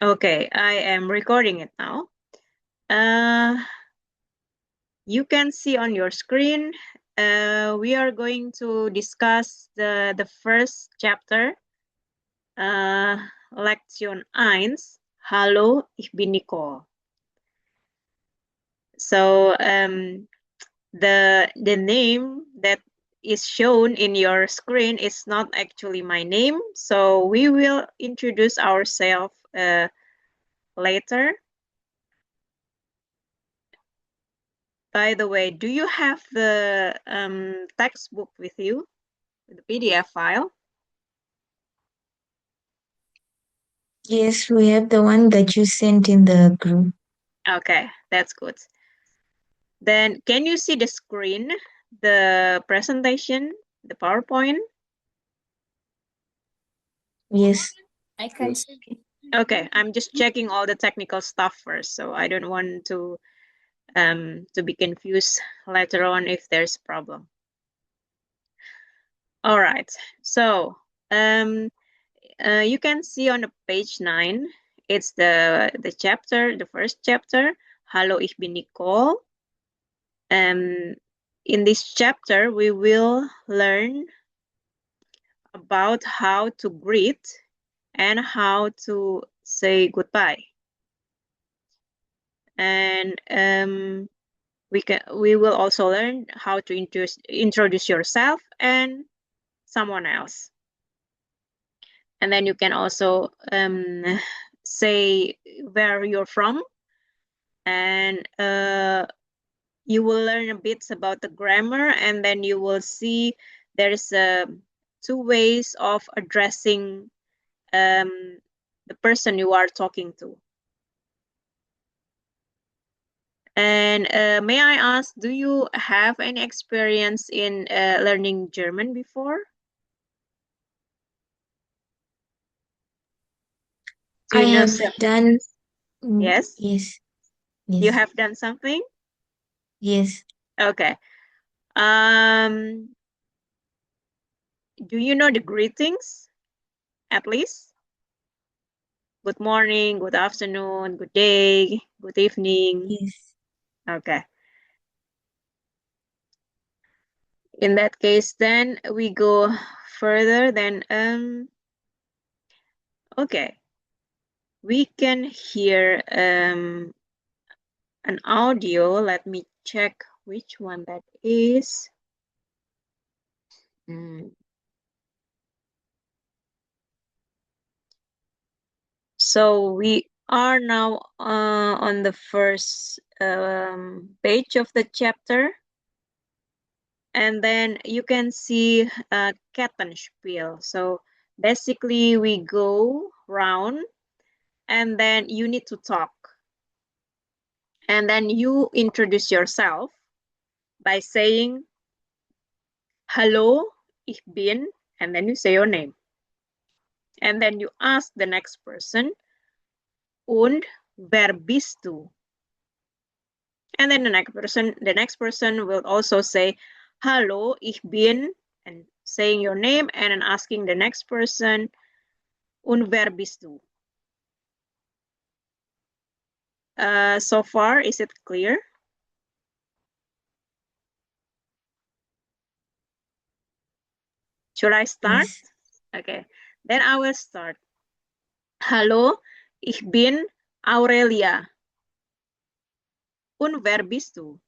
Okay, I am recording it now. You can see on your screen, we are going to discuss the first chapter, Lektion 1, Hallo, ich bin Nicole. So the name that is shown in your screen is not actually my name, so we will introduce ourselves later. By the way, do you have the textbook with you, the PDF file? Yes, we have the one that you sent in the group. Okay, that's good. Then can you see the screen, the presentation, the PowerPoint? Yes. I can see. Okay, I'm just checking all the technical stuff first, so I don't want to be confused later on if there's a problem. All right, so you can see on the page 9, it's the chapter, the first chapter, Hallo, ich bin Nicole. In this chapter, we will learn about how to greet and how to say goodbye. And we will also learn how to introduce yourself and someone else. And then you can also say where you're from, and you will learn a bit about the grammar, and then you will see there's two ways of addressing the person you are talking to. And may I ask, do you have any experience in learning German before? Do I you know have done. Yes, Yes. you Yes. have done something? Yes. Okay. Um, do you know the greetings at least? Good morning, good afternoon, good day, good evening. Yes. Okay. In that case, then we go further. Then okay, we can hear an audio. Let me check which one that is. So we are now on the first page of the chapter, and then you can see Kettenspiel. So basically we go round, and then you need to talk, and then you introduce yourself by saying Hallo, ich bin, and then you say your name, and then you ask the next person, und wer bist du? And then the next person will also say, Hallo, ich bin, and saying your name, and then asking the next person, und wer bist du? So far, is it clear? Should I start? Yes. Okay, then I will start. Hallo, ich bin Aurelia. Und wer bist du?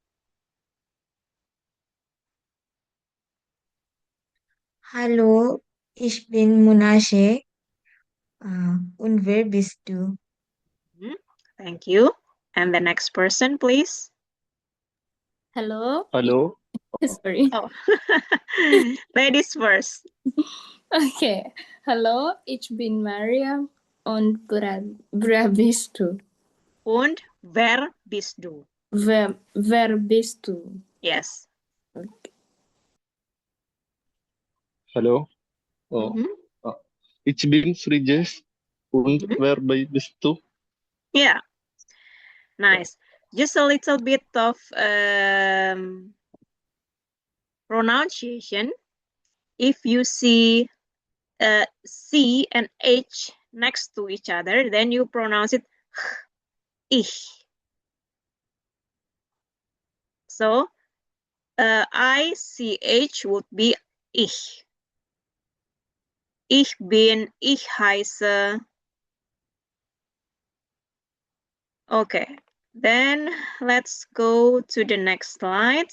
Hallo, ich bin Munashe. Und wer bist du? Thank you. And the next person, please. Hello. Hallo. Sorry. Oh, ladies first. Okay. Hallo, ich bin Maria und wer bist du? Und wer bist du? Wer bist du? Yes. Okay. Hallo. Ich bin Frijes. Und wer bist du? Yeah. Nice. Just a little bit of pronunciation. If you see C and H next to each other, then you pronounce it ich. So ICH would be ich. Ich bin, ich heiße. Okay, then let's go to the next slide.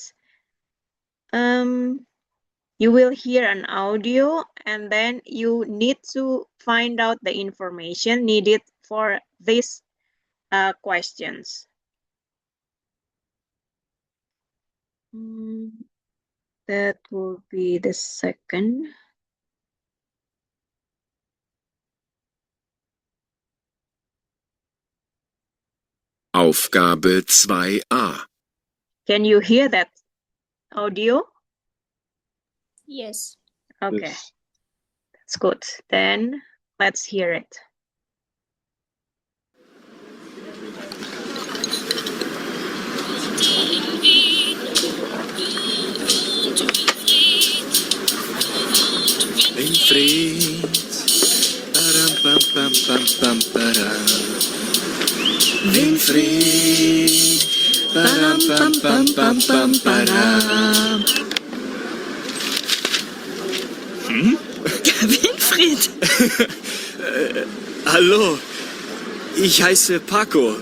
You will hear an audio and then you need to find out the information needed for these questions. That will be the second. Aufgabe 2a. Can you hear that audio? Yes. Okay, Yes. that's good. Then let's hear it. Winfried. Param, pam, pam, pam, pam, param. Winfried. Param, pam, pam, pam, pam, param. Winfried, Hallo, ich heiße Paco.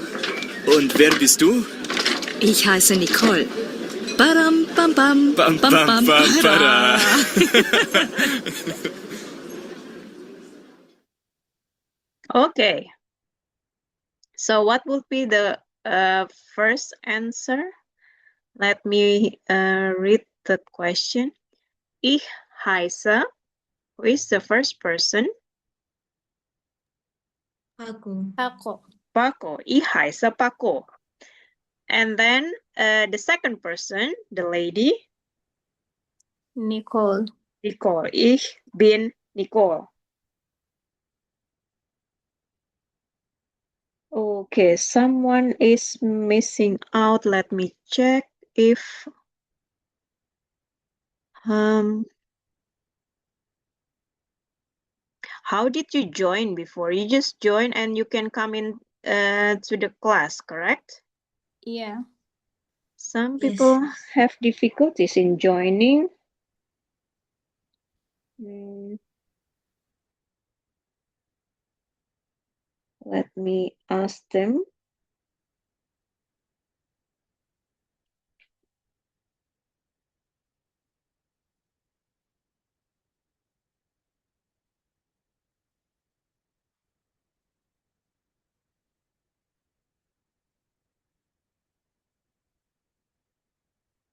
Und wer bist du? ich heiße Nicole. Badam, bam, bam, Bam, bam, bam, bam, bam, para. Okay. So what would be the first answer? Let me read the question. Ich heiße, who is the first person? Paco. Paco. Paco. Ich heiße Paco. And then the second person, the lady, Nicole. Nicole. Ich bin Nicole. Okay, someone is missing out. Let me check if how did you join before? You just join and you can come in to the class, correct? Yeah. Some Yes. people have difficulties in joining. Let me ask them.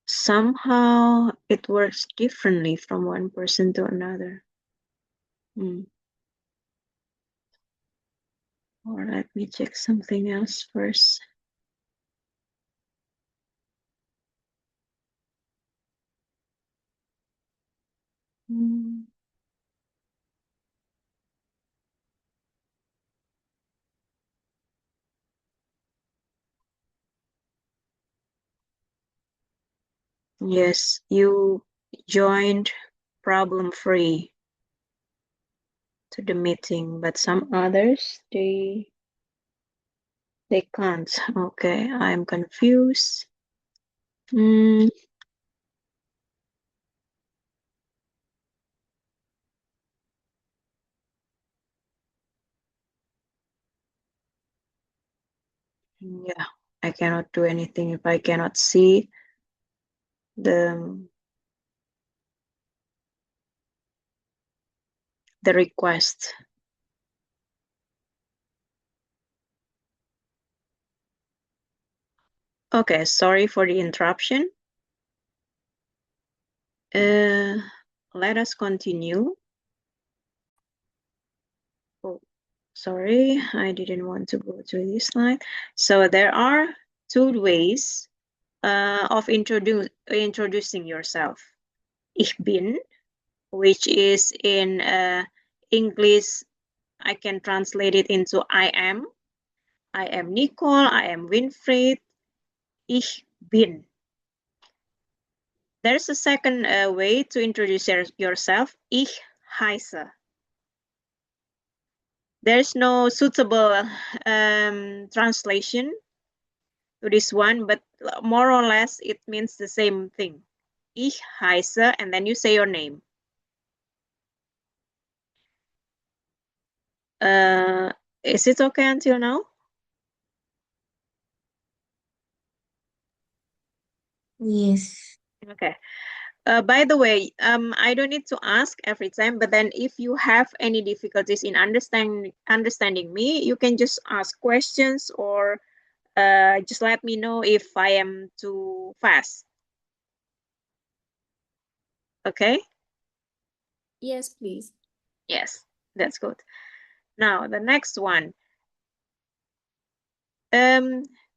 Somehow it works differently from one person to another. Or let me check something else first. Yes, you joined problem-free to the meeting, but some others, they can't. Okay, I'm confused. Yeah, I cannot do anything if I cannot see the request. Okay, sorry for the interruption. Let us continue. Oh, sorry, I didn't want to go to this slide. So there are two ways of introducing yourself. Ich bin, which is in English, I can translate it into I am. I am Nicole, I am Winfried, ich bin. There's a second way to introduce yourself, ich heiße. There's no suitable translation to this one, but more or less it means the same thing. Ich heiße, and then you say your name. Is it okay until now? Yes. Okay. By the way, I don't need to ask every time, but then if you have any difficulties in understanding me, you can just ask questions or just let me know if I am too fast. Okay? Yes, please. Yes, that's good. Now, the next one.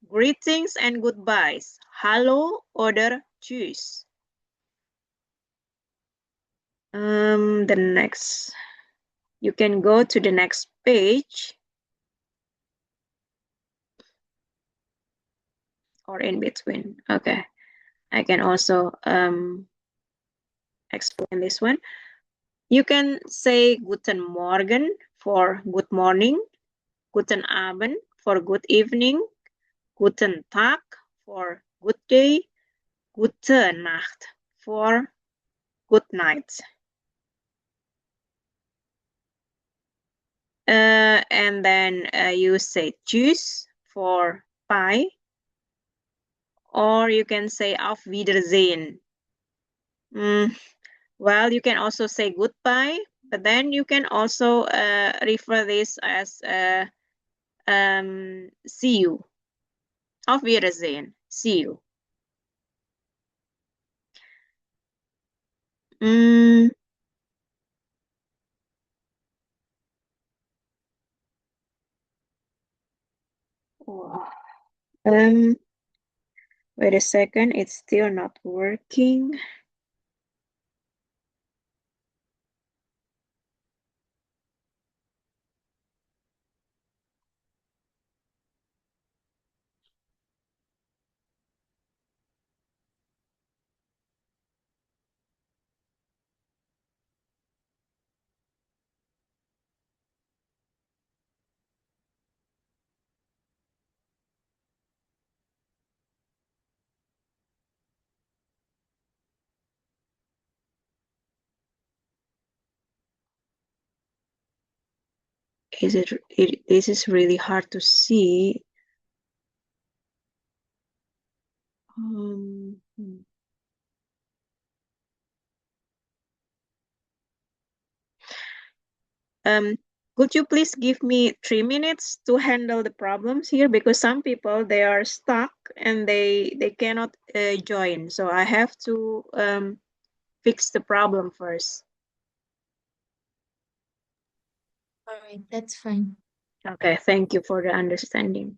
Greetings and goodbyes. Hallo oder tschüss. The next, you can go to the next page or in between. Okay, I can also explain this one. You can say Guten Morgen for good morning, Guten Abend for good evening, Guten Tag for good day, Gute Nacht for good night. And then you say tschüss for bye, or you can say auf Wiedersehen. Well, you can also say goodbye, but then you can also refer this as see you. Auf Wiedersehen. See you. Wait a second, it's still not working. This is really hard to see. Um, could you please give me 3 minutes to handle the problems here, because some people, they are stuck and they cannot join, so I have to fix the problem first. All right, that's fine. Okay, thank you for the understanding.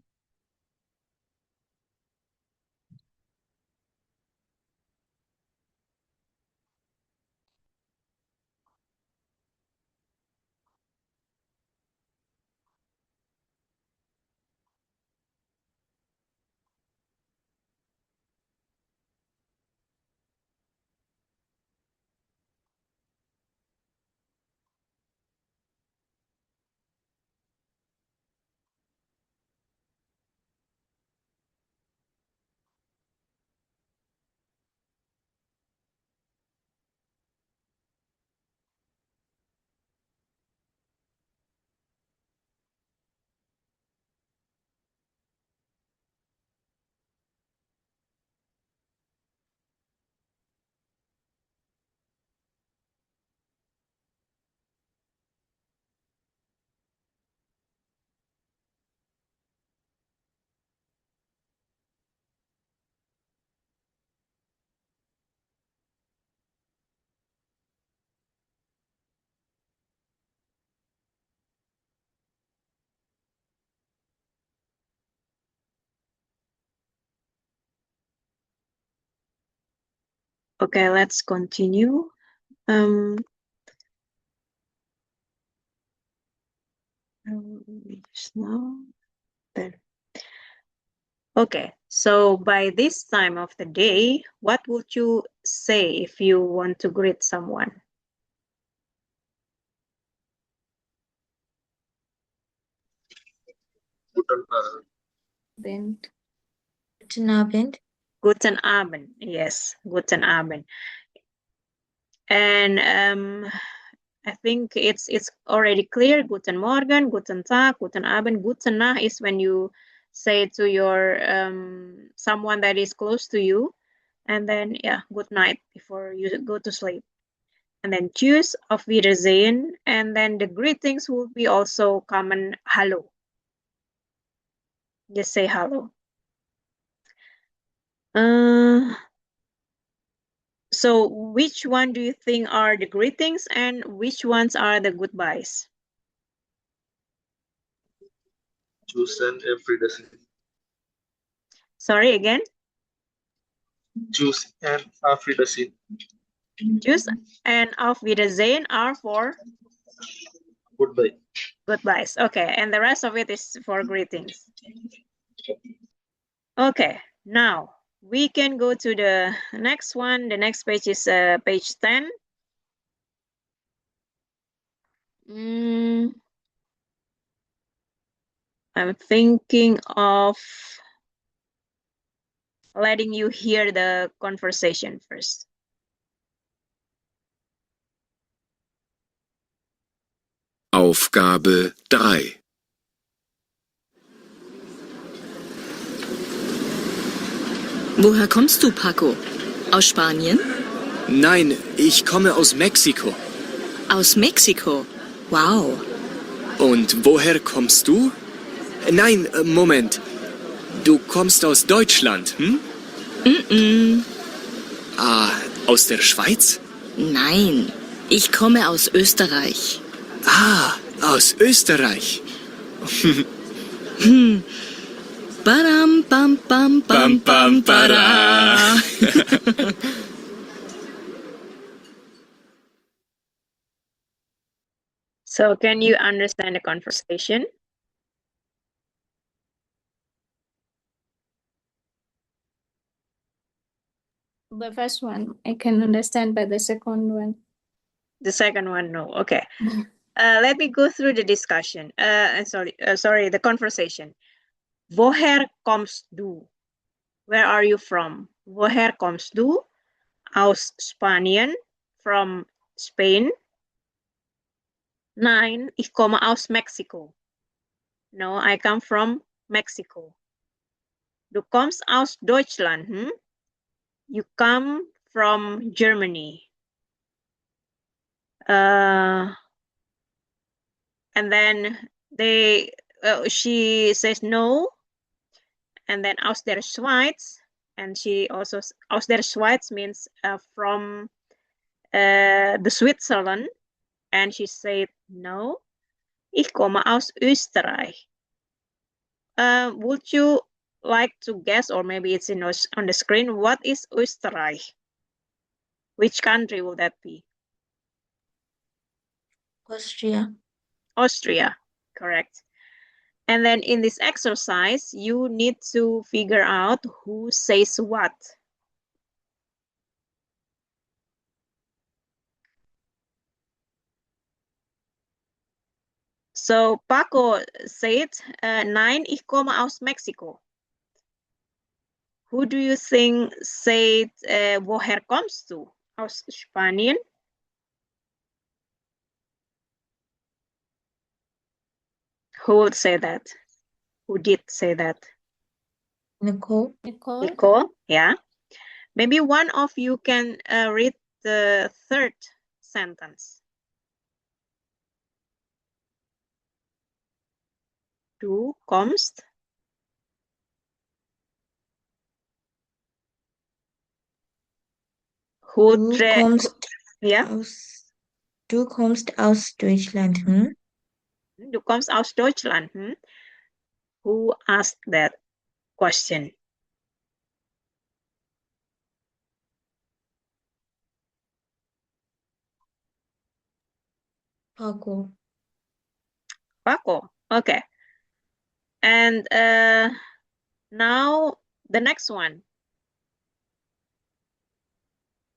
Okay, let's continue. Now, there. Okay, so by this time of the day, what would you say if you want to greet someone? Then Guten Abend. Guten Abend. Yes, Guten Abend. And I think it's already clear. Guten Morgen, Guten Tag, Guten Abend. Guten Nacht is when you say to your someone that is close to you, and then yeah, good night before you go to sleep. And then Tschüss, auf Wiedersehen, and then the greetings will be also common Hallo. Just say hello. So which one do you think are the greetings and which ones are the goodbyes? Choose and every Sorry again. Choose and every Tschüss and auf Wiedersehen are for Goodbye. goodbyes. Okay, and the rest of it is for greetings. Okay, now we can go to the next one. The next page is page 10. I'm thinking of letting you hear the conversation first. Aufgabe 3. Woher kommst du, Paco? Aus Spanien? Nein, ich komme aus Mexiko. Aus Mexiko? Wow. Und woher kommst du? Nein, Moment. Du kommst aus Deutschland, hm? Ah, aus der Schweiz? Nein, ich komme aus Österreich. Ah, aus Österreich. Badam, bam, bam, bam, bam, para. So can you understand the conversation? the first one I can understand, but the second one. The second one, no. Okay. Let me go through the discussion. Sorry, the conversation. Woher kommst du? Where are you from? Woher kommst du? Aus Spanien, from Spain. Nein, ich komme aus Mexiko. No, I come from Mexico. Du kommst aus Deutschland. You come from Germany. And then she says no. And then aus der Schweiz. And she also, aus der Schweiz means from the Switzerland. And she said no. Ich komme aus Österreich. Would you like to guess, or maybe it's on the screen, what is Österreich? Which country will that be? Austria. Austria, correct. And then in this exercise, you need to figure out who says what. So Paco said, nein, ich komme aus Mexiko. Who do you think said, woher kommst du? Aus Spanien? Who would say that? Who did say that? Nicole. Nicole, yeah. Maybe one of you can read the third sentence. Du kommst. Du kommst ja? Du kommst aus Deutschland, Du kommst aus Deutschland. Who asked that question? Paco. Paco, okay. And now the next one.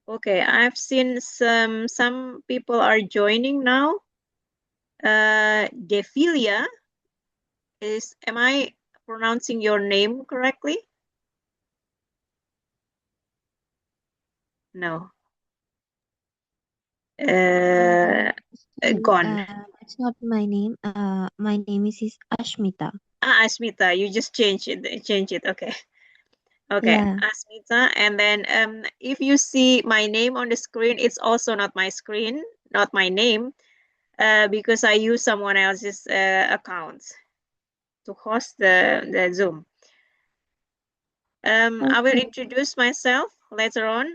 Okay, I've seen some people are joining now. Defilia is, am I pronouncing your name correctly? No. Gone. It's not my name. My name is Ashmita. Asmita, you just change it. Okay. Okay, Yeah. Asmita. And then if you see my name on the screen, it's also not my screen, not my name, because I use someone else's account to host the Zoom. I will introduce myself later on.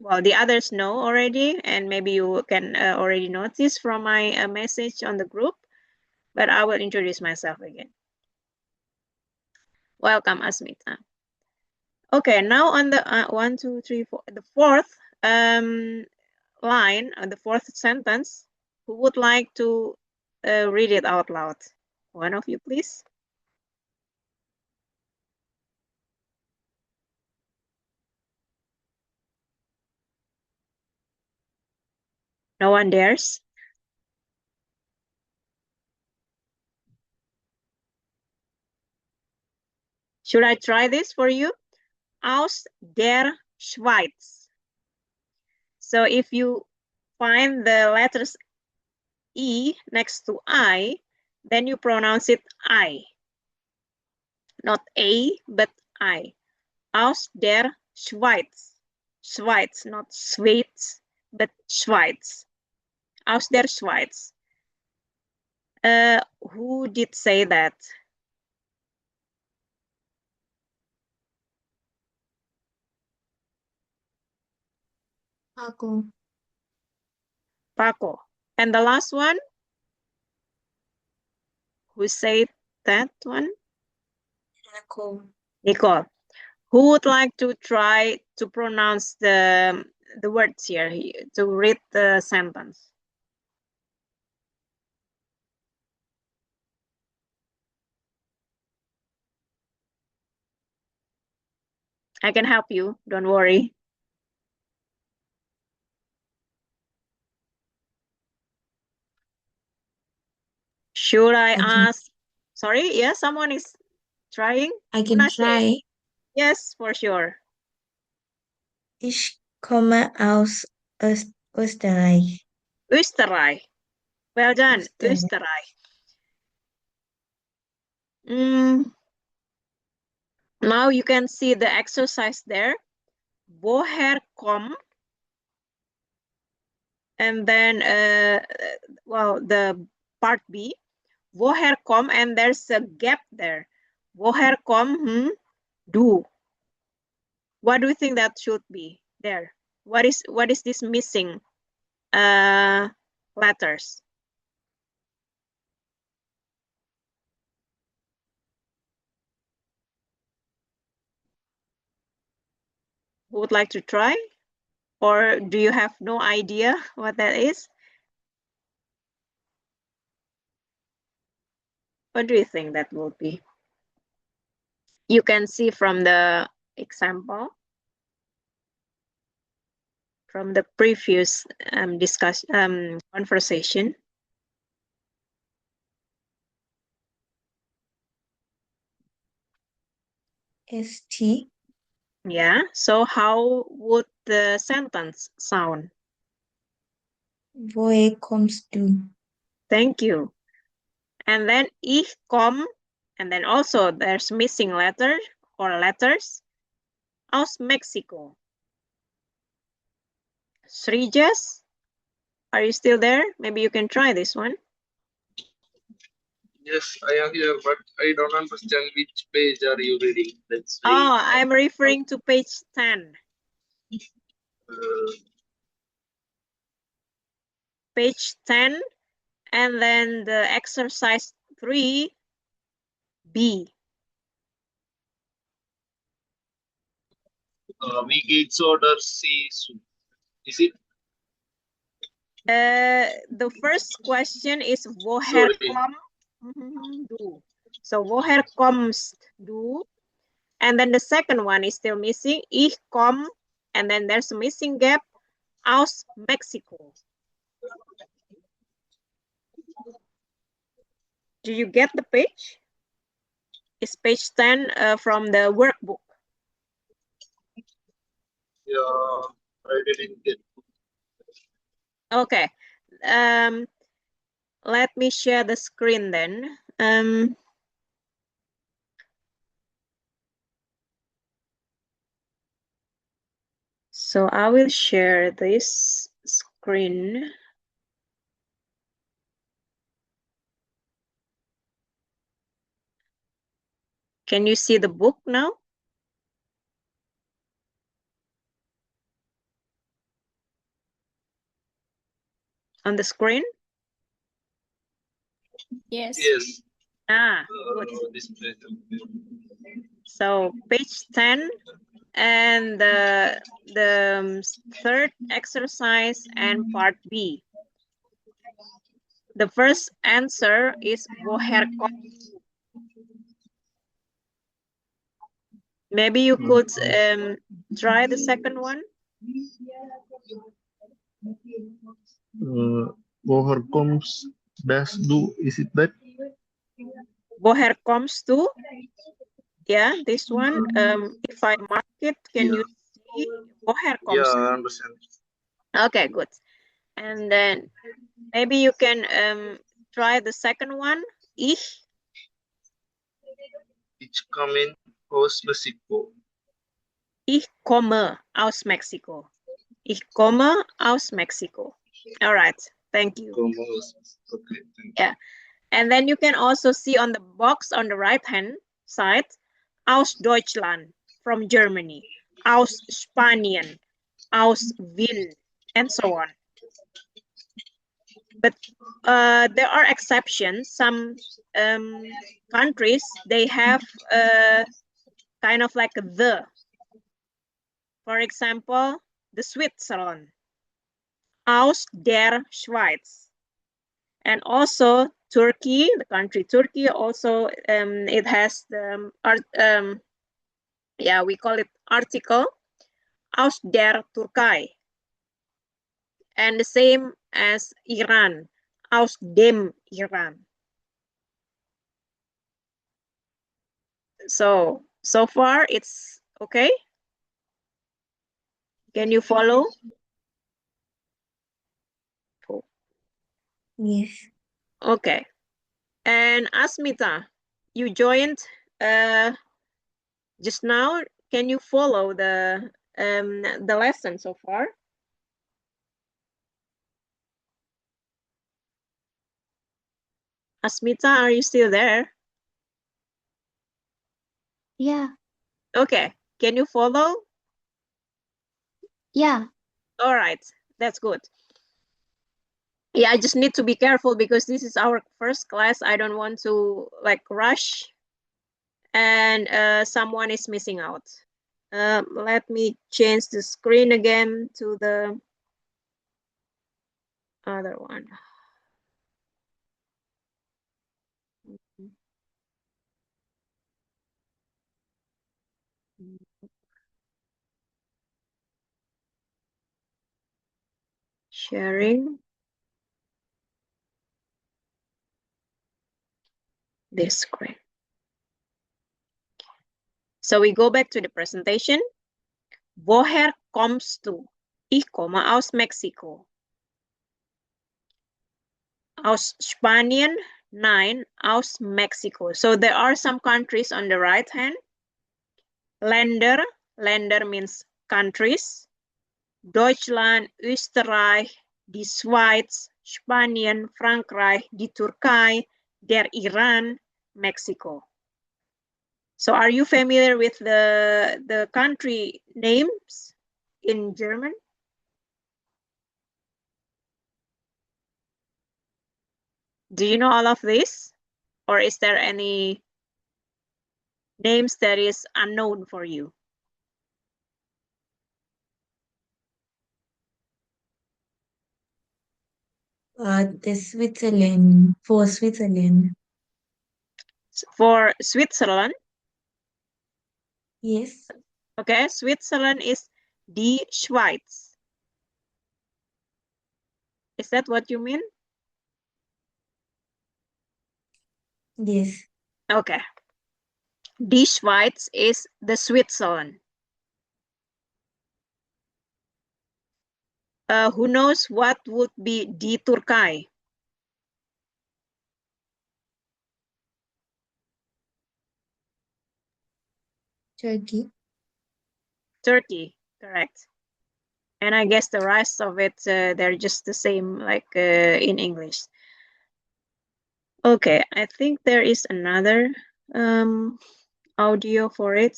Well, the others know already, and maybe you can already notice from my message on the group, but I will introduce myself again. Welcome, Asmita. Okay, now on the 1, 2, 3, 4, the fourth line, the fourth sentence, who would like to read it out loud? One of you, please. No one dares? Should I try this for you? Aus der Schweiz. So if you find the letters E next to I, then you pronounce it I. Not A, but I. Aus der Schweiz. Schweiz, not Schweiz, but Schweiz. Aus der Schweiz. Who did say that? Paco. Paco. And the last one? Who said that one? Nicole. Nicole. Who would like to try to pronounce the words here, to read the sentence? I can help you, don't worry. Should I ask? Sorry, yes, someone is trying. I can Munashe. try. Yes, for sure. Ich komme aus Österreich. Österreich. Well done, Österreich. Now you can see the exercise there. Woher kommt? And then, well, the part B. Woher kommt? And there's a gap there. Woher kommt du? What do you think that should be there? What is this missing letters? Who would like to try? Or do you have no idea what that is? What do you think that will be? You can see from the example, from the previous conversation. ST. Yeah, so how would the sentence sound? Woher kommst du? Thank you. And then ich komme, and then also there's missing letter or letters, aus Mexico. Srijas, are you still there? Maybe you can try this one. Yes, I am here, but I don't understand which page are you reading. That's Oh, I'm referring to page 10. Page 10, and then the exercise 3B. we get order C. Is it? The first question is woher kommt du. So woher kommst du? And then the second one is still missing. Ich komme, and then there's a missing gap. Aus Mexico. Do you get the page? It's page 10 from the workbook. Yeah, I didn't get. Okay. Let me share the screen then. So I will share this screen. Can you see the book now? On the screen? Yes. Yes. Good. No display. So page 10 and the third exercise and part B. The first answer is woher komst. Maybe you could try the second one. Woher comes dash do? Is it that? Woher komst du? Yeah, this one. If I mark it, can you see woher Yeah, komst du? I understand. Okay, good. And then maybe you can try the second one. Ich komme aus Mexiko. Ich komme aus Mexiko. Ich komme aus Mexiko. All right, thank you. Komme aus. Okay, thank you. Yeah, and then you can also see on the box on the right-hand side, aus Deutschland, from Germany, aus Spanien, aus Wien, and so on. But there are exceptions. Some countries, they have kind of like the. For example, the Switzerland, aus der Schweiz. And also Turkey, the country Turkey, also it has the we call it article, aus der Türkei. And the same as Iran, aus dem Iran. So far it's okay. Can you follow? Yes. Okay. And Asmita, you joined just now. Can you follow the lesson so far? Asmita, are you still there? Yeah. Okay. Can you follow? Yeah. All right. That's good. Yeah, I just need to be careful because this is our first class. I don't want to like rush and someone is missing out. Let me change the screen again to the other one. Sharing this screen. So we go back to the presentation. Woher kommst du? Ich komme aus Mexiko. Aus Spanien? Nein, aus Mexico. So there are some countries on the right hand. Länder. Länder means countries. Deutschland, Österreich, die Schweiz, Spanien, Frankreich, die Türkei, der Iran, Mexico. So are you familiar with the country names in German? Do you know all of this? Or is there any names that is unknown for you? The Switzerland, for Switzerland. For Switzerland, Yes. okay, Switzerland is die Schweiz. Is that what you mean? Yes. Okay. Die Schweiz is the Switzerland. Who knows what would be die Türkei? Turkey. Turkey, correct. And I guess the rest of it, they're just the same like in English. Okay, I think there is another audio for it.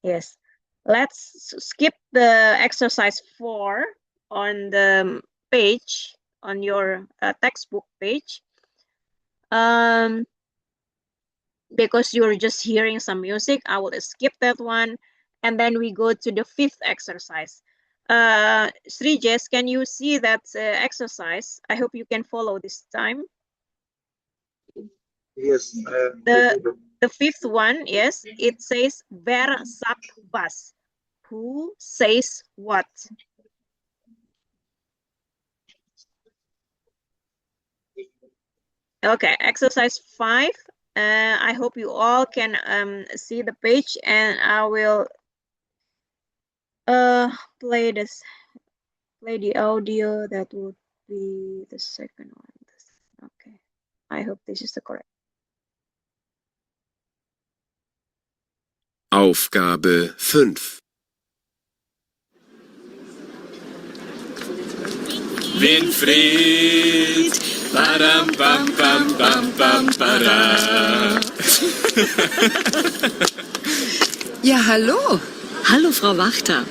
Yes. Let's skip the exercise 4 on the page, on your textbook page. Because you're just hearing some music, I will skip that one. And then we go to the 5th exercise. Srijes, can you see that exercise? I hope you can follow this time. Yes. The 5th one, yes, it says wer sagt was? Who says what? Okay, exercise 5. I hope you all can see the page, and I will play the audio. That would be the second one. Okay, I hope this is the correct. Aufgabe 5. Winfried, badam bam bam bam bam bada. Ja, hallo. Hallo, Frau Wachter.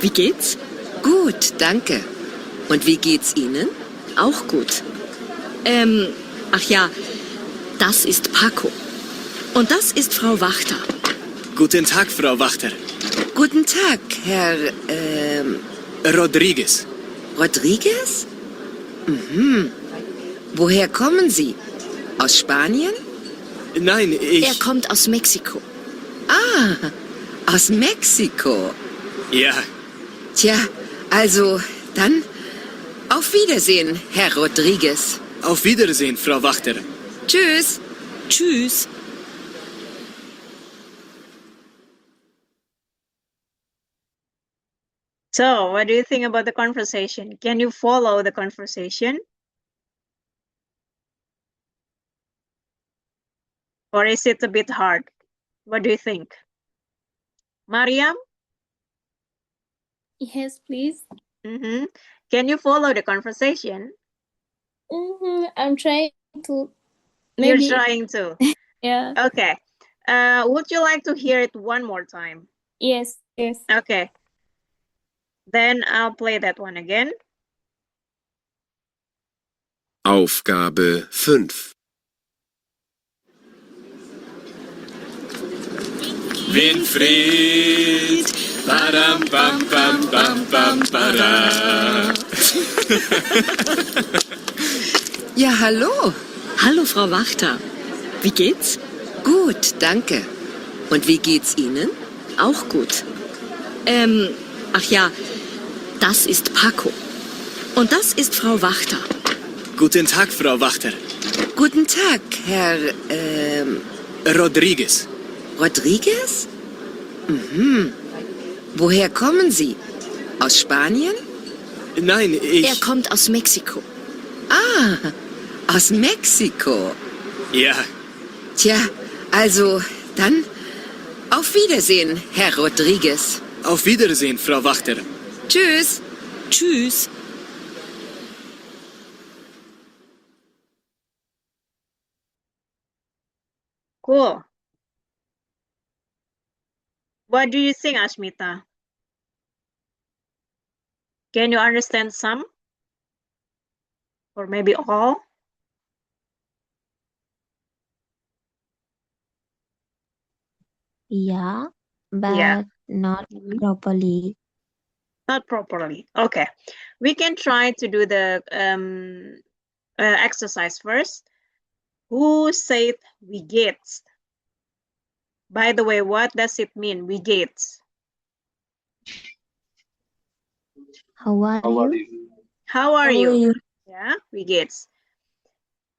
Wie geht's? Gut, danke. Und wie geht's Ihnen? Auch gut. Ach ja, das ist Paco. Und das ist Frau Wachter. Guten Tag, Frau Wachter. Guten Tag, Herr, Rodriguez. Rodriguez? Mhm. Woher kommen Sie? Aus Spanien? Nein, Er kommt aus Mexiko. Ah, aus Mexiko. Ja, Tja, also, dann auf Wiedersehen, Herr Rodriguez. auf Wiedersehen, Frau Wachter. Tschüss. Tschüss. So, what do you think about the conversation? Can you follow the conversation? Or is it a bit hard? What do you think? Mariam? Yes, please. Mm-hmm. Can you follow the conversation? I'm trying to. You're Maybe. trying to. Yeah. Okay. Would you like to hear it one more time? Yes. Yes. Okay. Then I'll play that one again. Aufgabe 5. Winfried, badam bam bam bam bam bada. Ja, hallo. Hallo, Frau Wachter. Wie geht's? Gut, danke. Und wie geht's Ihnen? Auch gut. Ach ja, das ist Paco. Und das ist Frau Wachter. Guten Tag, Frau Wachter. Guten Tag, Herr, Rodriguez. Rodriguez? Mhm. Woher kommen Sie? Aus Spanien? Nein, Er kommt aus Mexiko. Ah, aus Mexiko. Ja, Tja, also, dann auf Wiedersehen, Herr Rodriguez. auf Wiedersehen, Frau Wachter. Tschüss. Tschüss. Cool. What do you think, Ashmita? Can you understand some? Or maybe all? Yeah, but Yeah. not Mhm. properly. Not properly. Okay. We can try to do the exercise first. Who said we get? By the way, what does it mean, we get? How are you? How are How you? are you? Yeah, we get.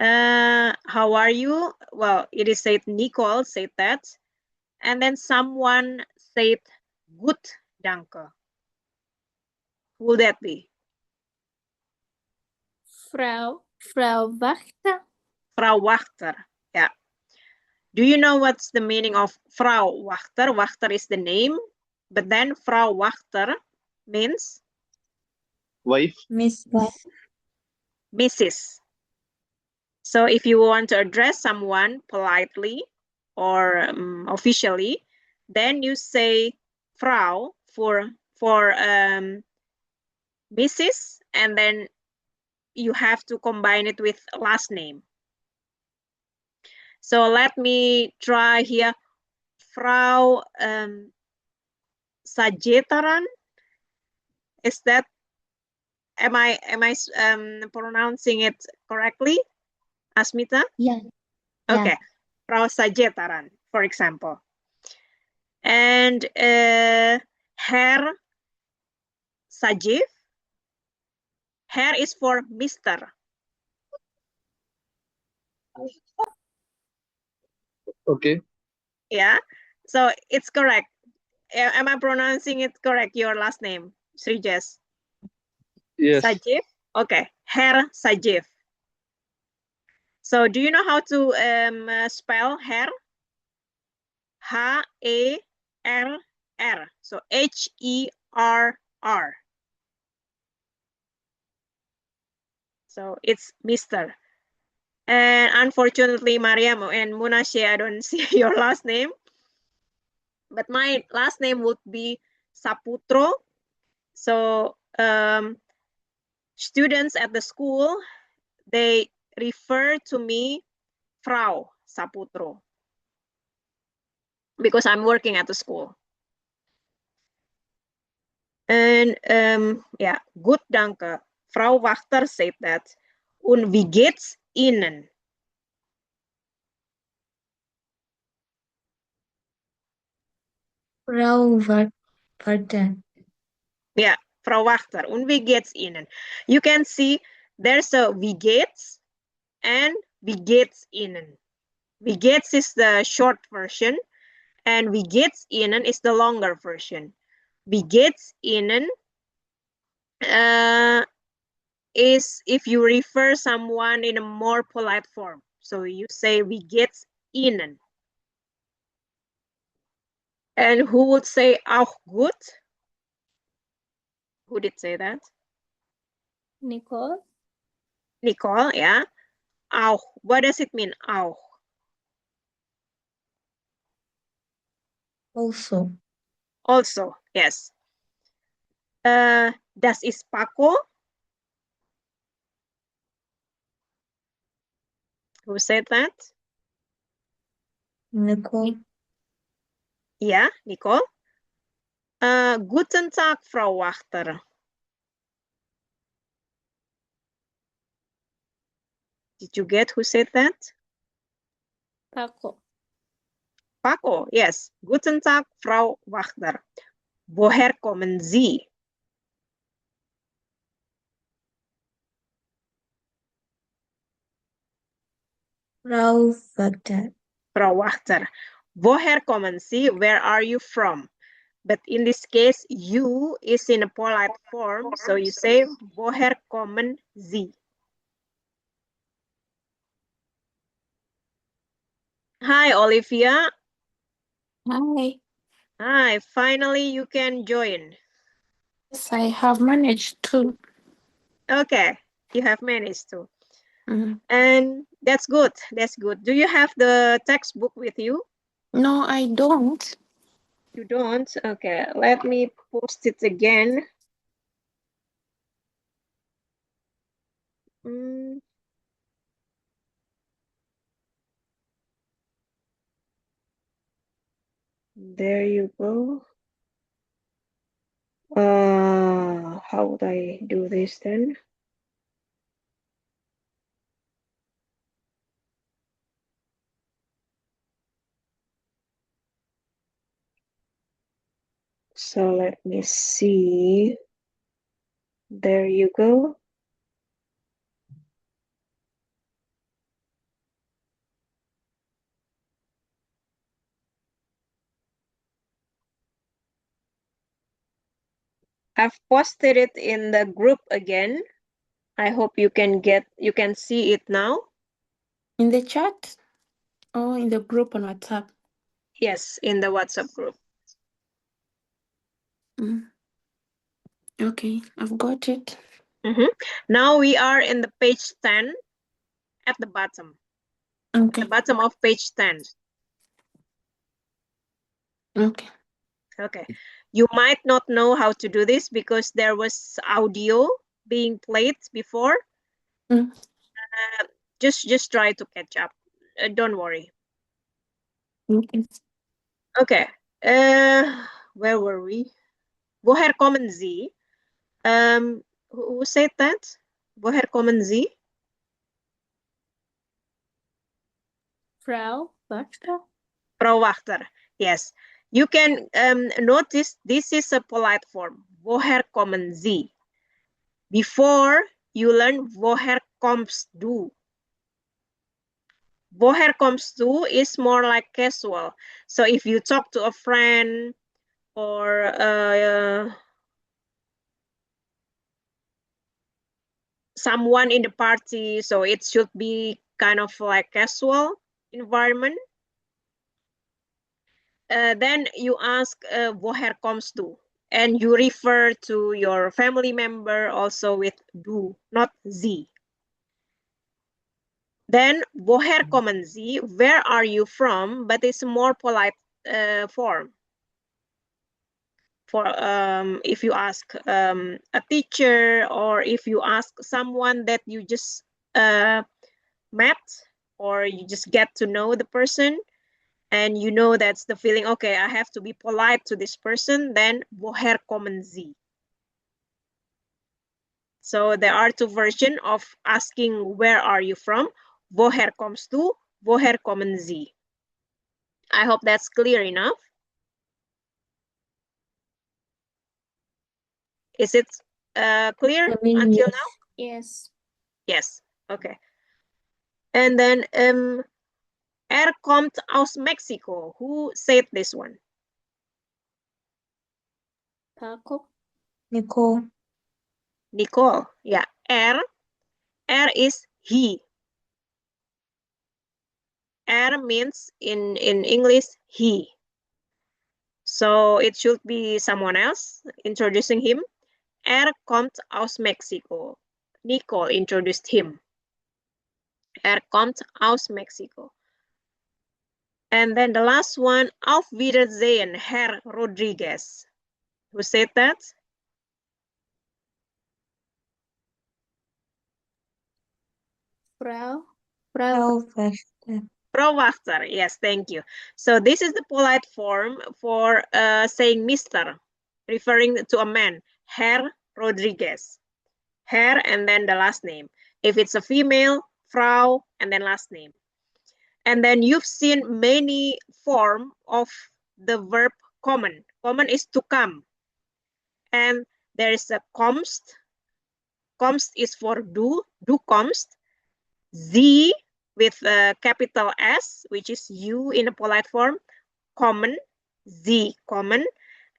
How are you? Well, it is said Nicole said that. and then someone said good danke. Who will that be? Frau Wachter. Frau Wachter. Yeah. Do you know what's the meaning of Frau Wachter? Wachter is the name, but then Frau Wachter means Wife. Mrs. So if you want to address someone politely or officially, then you say Frau for Mrs. and then you have to combine it with last name. So let me try here. Frau Sajetaran. Is that, am I pronouncing it correctly, Asmita? Yeah. Okay. Frau Sajetaran, for example. And Herr Sajiv. Herr is for Mr. Okay. Yeah. So it's correct. Am I pronouncing it correct, your last name, Srijes? Yes. Sajiv? Okay. Herr Sajiv. So do you know how to spell Herr? H-A-R-R. So H-E-R-R. So it's Mr. And unfortunately, Mariam and Munashe, I don't see your last name. But my last name would be Saputro. So students at the school, they refer to me Frau Saputro because I'm working at the school. And yeah, good danke. Frau Wachter said that. Und wie geht's Ihnen? Frau Wachter. Yeah, Frau Wachter. Und wie geht's Ihnen? You can see there's a wie geht's and wie geht's Ihnen. Wie geht's is the short version and wie geht's Ihnen is the longer version. Wie geht's Ihnen is if you refer someone in a more polite form. So you say wie geht's Ihnen. And who would say auch gut? Who did say that? Nicole. Nicole, yeah. Auch. What does it mean, auch? Also. Also, yes. Das ist Paco. Who said that? Nicole. Yeah, Nicole. Guten Tag, Frau Wachter. Did you get who said that? Paco. Paco, yes. Guten Tag, Frau Wachter. Woher kommen Sie? Frau Wachter. Frau Wachter. Woher kommen Sie? Where are you from? But in this case, you is in a polite form, so you say woher kommen Sie? Hi, Olivia. Hi. Hi, finally you can join. Yes, I have managed to. Okay, you have managed to. Mm. And that's good. That's good. Do you have the textbook with you? No, I don't. You don't? Okay, let me post it again. There you go. How would I do this then? So let me see. There you go. I've posted it in the group again. I hope you can see it now. In the chat or in the group on WhatsApp? Yes, in the WhatsApp group. Okay, I've got it. Now we are in the page 10 at the bottom. Okay. At the bottom of page 10. Okay. Okay. You might not know how to do this because there was audio being played before. Just try to catch up. Don't worry. Okay. Okay. Where were we? Woher kommen Sie? Who said that? Woher kommen Sie? Frau Wachter? Frau Wachter. Yes. You can notice this is a polite form. Woher kommen Sie? Before you learn woher kommst du? Woher kommst du is more like casual. So if you talk to a friend or someone in the party, so it should be kind of like casual environment. Then you ask woher kommst du? And you refer to your family member also with du, not sie. Then woher kommen Sie? Where are you from? But it's a more polite form. For if you ask a teacher or if you ask someone that you just met or you just get to know the person and you know that's the feeling, okay, I have to be polite to this person, then woher kommen Sie? So there are two versions of asking where are you from. Woher kommst du? Woher kommen Sie? I hope that's clear enough. Is it clear until now? Yes. Yes. Okay. And then kommt aus Mexico. Who said this one? Paco? Nicole. Nicole. Yeah. Er is he. Er means in English he. So it should be someone else introducing him. Kommt aus Mexico. Nicole introduced him. Kommt aus Mexico. And then the last one, Auf Wiedersehen, Herr Rodriguez. Who said that? Frau Wachter. Frau Wachter. Yes, thank you. So this is the polite form for saying Mr., referring to a man, Herr Rodriguez. Herr and then the last name. If it's a female, Frau and then last name. And then you've seen many form of the verb kommen. Kommen is to come. And there is a kommst. Kommst is for du kommst. Sie with a capital S, which is you in a polite form. Kommen, Sie kommen.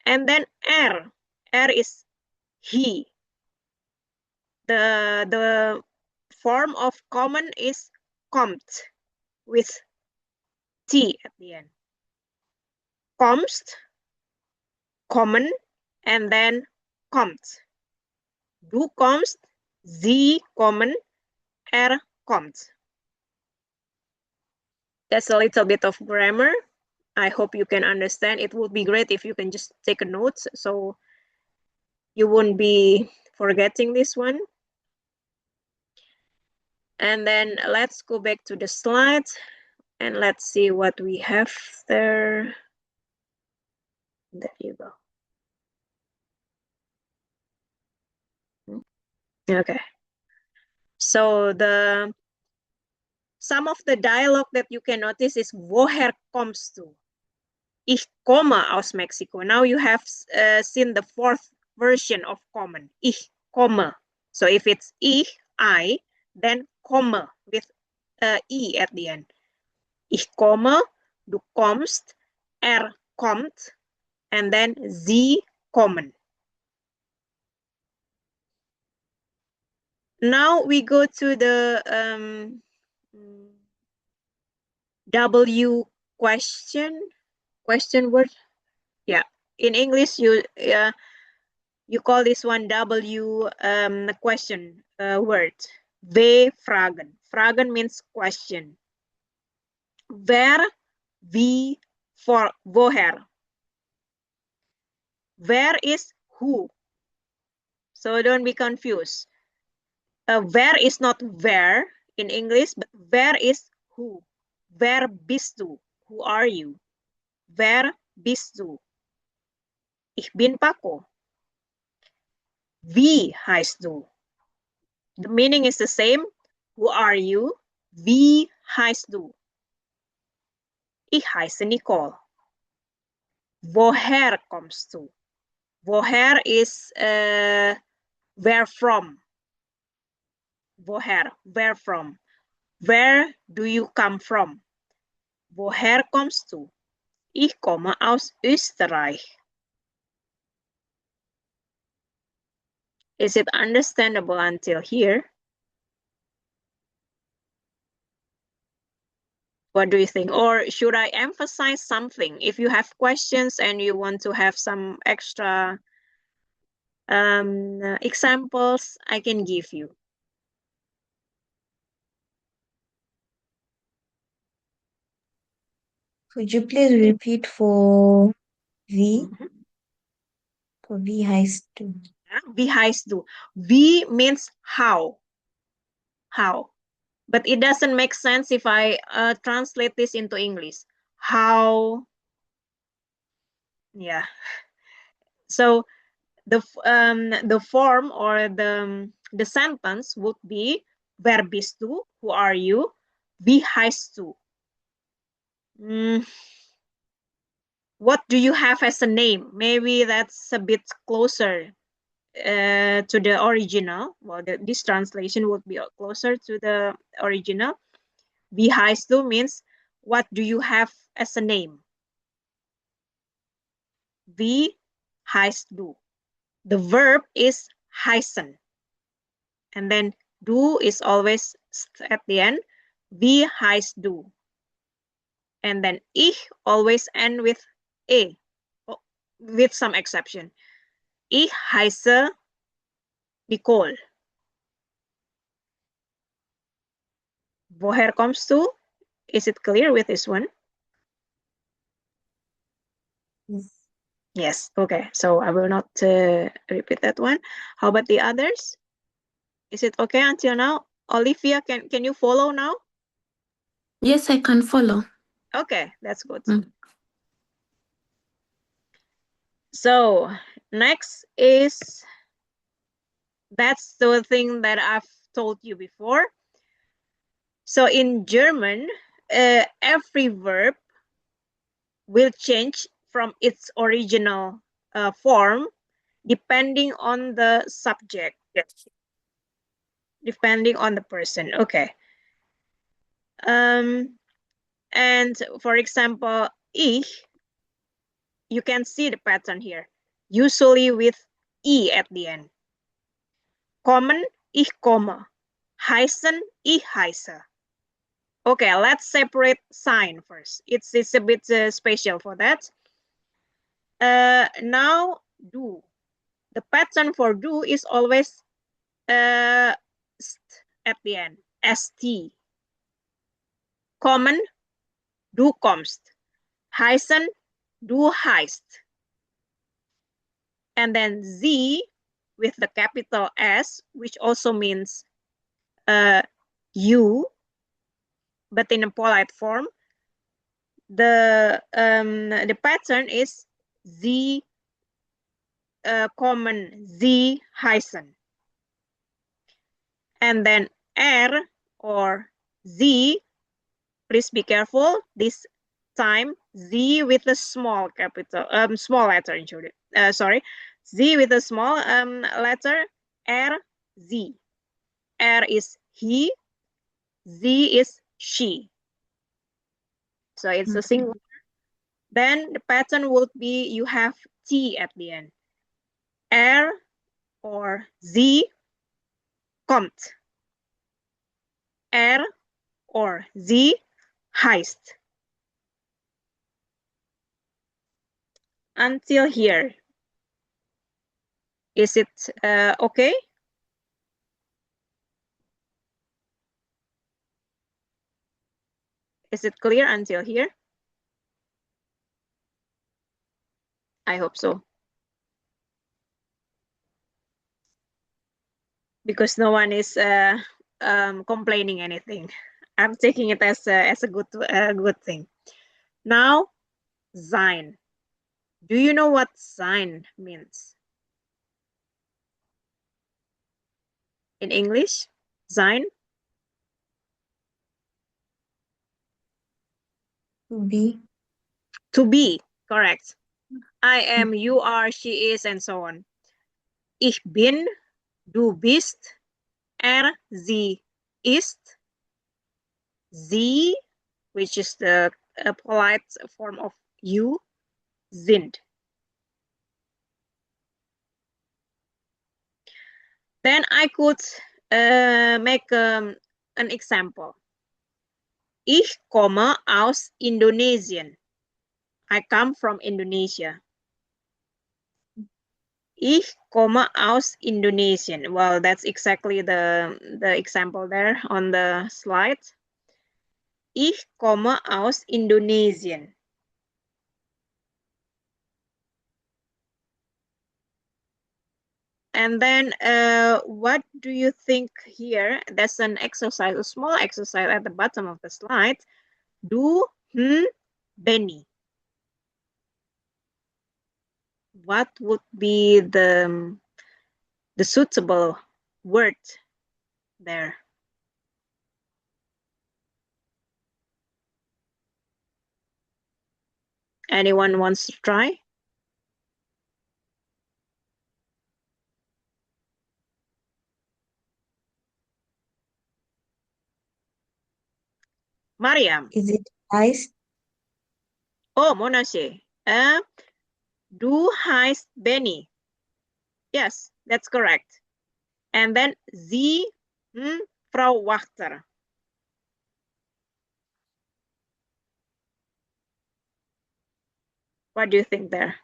And then er is he. The form of kommen is kommt with T at the end. Kommst, kommen, and then kommt. Du kommst, Sie kommen, kommt. That's a little bit of grammar. I hope you can understand. It would be great if you can just take a note so you won't be forgetting this one. And then let's go back to the slides and let's see what we have there. There you go. Okay. So some of the dialogue that you can notice is woher kommst du? Ich komme aus Mexico. Now you have seen the fourth version of kommen. Ich komme. So if it's ich, I, then komme with E at the end. Ich komme, du kommst, kommt, and then Sie kommen. Now we go to the W question word. Yeah, in English you call this one W question word. V-vragen. Vragen means question. Where, wie, for, woher. Where is who. So don't be confused. Where is not where in English, but where is who. Where bist du? Who are you? Where bist du? Ich bin Paco. Wie heißt du? The meaning is the same. Who are you? Wie heißt du? Ich heiße Nicole. Woher kommst du? Woher is where from. Woher, where from. Where do you come from? Woher kommst du? Ich komme aus Österreich. Is it understandable until here? What do you think? Or should I emphasize something? If you have questions and you want to have some extra examples, I can give you. Could you please repeat for V? For wie heißt du? Wie heißt du? Wie means how. How. But it doesn't make sense if I translate this into English. How. Yeah. So the form or the sentence would be wer bist du? Who are you? Wie heißt du? What do you have as a name? Maybe that's a bit closer to the original. Well, this translation would be closer to the original. Wie heißt du means what do you have as a name? Wie heißt du? The verb is heißen. And then du is always at the end. Wie heißt du? And then ich always end with e, with some exception. Ich heiße Nicole. Woher kommst du? Is it clear with this one? Yes. Yes, okay. So I will not repeat that one. How about the others? Is it okay until now? Olivia, can you follow now? Yes, I can follow. Okay, that's good. Mm. So next is, that's the thing that I've told you before. So in German, every verb will change from its original form depending on the subject. Yes. Depending on the person. Okay. And for example, ich, you can see the pattern here. Usually with e at the end. Kommen, ich komme. Heißen, ich heiße. Okay, let's separate sign first. It's a bit special for that. Now, do. The pattern for do is always st at the end. St. Kommen, du kommst. Heißen, du heißt. And then Z with the capital S, which also means you, but in a polite form. The pattern is Sie kommen, Sie heißen. And then R or Z, please be careful. This time Z with a small capital, small letter. Sorry, Z with a small letter. R, Z. R is he. Z is she. So it's a single. Then the pattern would be you have T at the end. R or Z, kommt. Or sie heißt. Until here. Is it okay? Is it clear until here? I hope so. Because no one is complaining anything. I'm taking it as a good thing. Now, sein. Do you know what sein means? In English, sein? To be. To be, correct. I am, you are, she is, and so on. Ich bin, du bist, sie ist, sie, which is the polite form of you, sind. Then I could make an example. Ich komme aus Indonesien. I come from Indonesia. Ich komme aus Indonesien. Well, that's exactly the example there on the slide. Ich komme aus Indonesien. And then what do you think here? There's an exercise, a small exercise at the bottom of the slide. Du, Benny. What would be the suitable word there? Anyone wants to try? Mariam. Is it heißt? Oh, Monashe. Du heißt Benny. Yes, that's correct. And then sie, Frau Wachter. What do you think there?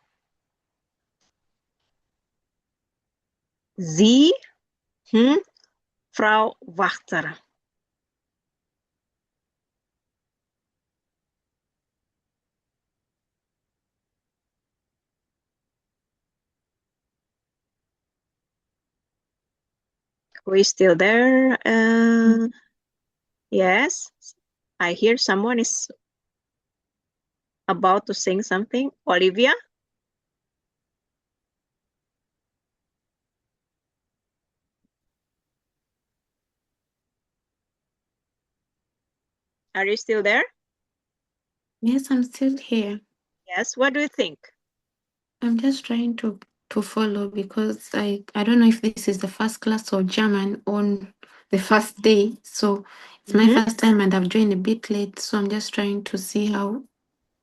Sie, Frau Wachter. Who is still there? Yes, I hear someone is about to sing something. Olivia? Are you still there? Yes, I'm still here. Yes, what do you think? I'm just trying to follow because I don't know if this is the first class of German on the first day. So it's my first time and I've joined a bit late. So I'm just trying to see how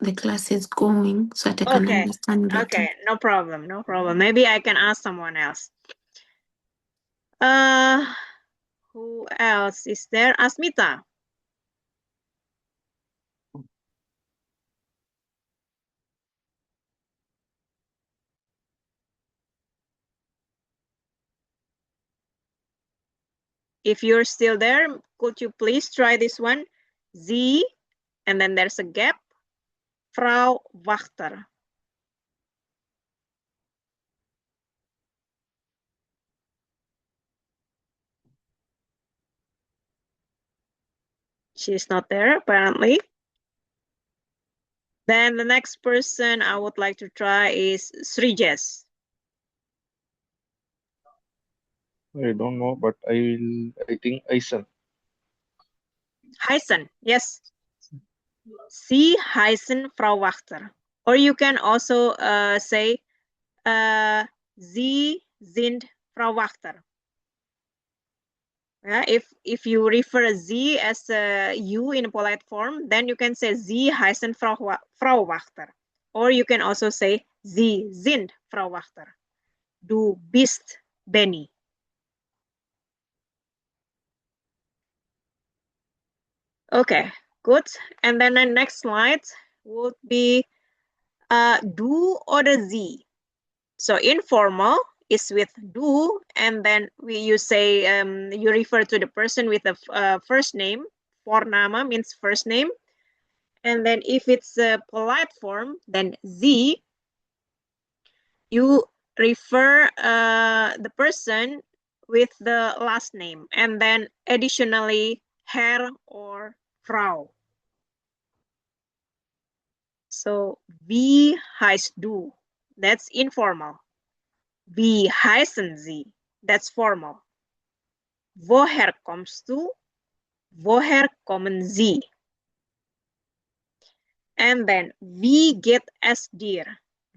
the class is going so that I can understand better. Okay, no problem, no problem. Maybe I can ask someone else. Who else is there? Asmita. If you're still there, could you please try this one? Sie, and then there's a gap. Frau Wachter. She's not there, apparently. Then the next person I would like to try is Srijes. I don't know, but I think Aisan. Heißen, yes. Sie heißen Frau Wachter. Or you can also say, Sie sind Frau Wachter. If you refer Sie as you in a polite form, then you can say Sie heißen Frau Wachter. Or you can also say Sie sind Frau Wachter. Du bist Benny. Okay, good. And then the next slide would be do or the Z. So informal is with do, and then you say you refer to the person with the first name. Voorname means first name. And then if it's a polite form, then Z, you refer the person with the last name, and then additionally Herr or Frau. So wie heißt du? That's informal. Wie heißen Sie? That's formal. Woher kommst du? Woher kommen Sie? And then wie geht es dir?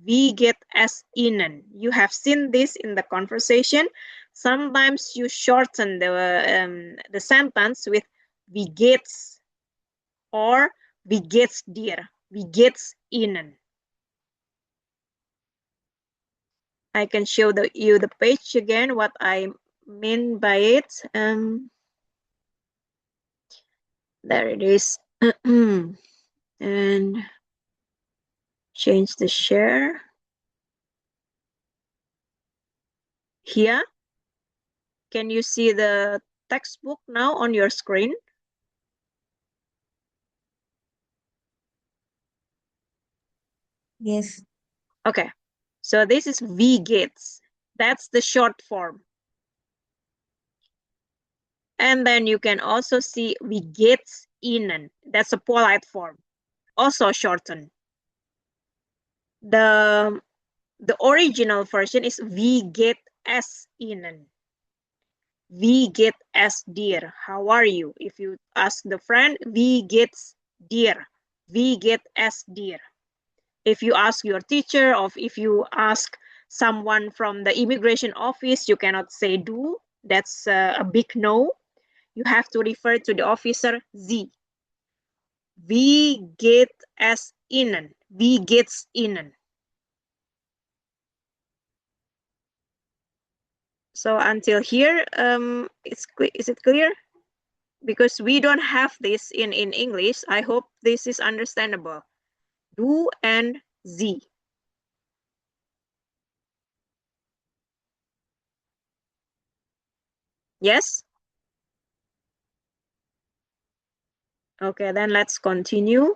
Wie geht es Ihnen? You have seen this in the conversation. Sometimes you shorten the sentence with wie geht's or wie geht's dir? Wie geht's Ihnen? I can show you the page again, what I mean by it. There it is. And change the share. Here, can you see the textbook now on your screen? Yes. Okay, so this is wie geht's. That's the short form. And then you can also see wie geht's Ihnen. That's a polite form, also shortened. The original version is wie geht es Ihnen? Wie geht es dir? How are you? If you ask the friend, wie geht's dir? Wie geht es dir? If you ask your teacher, or if you ask someone from the immigration office, you cannot say du. That's a big no. You have to refer to the officer Sie. Wie geht es Ihnen? Wie geht's Ihnen? So until here, is it clear? Because we don't have this in English. I hope this is understandable. Du and Sie. Yes? Okay, then let's continue.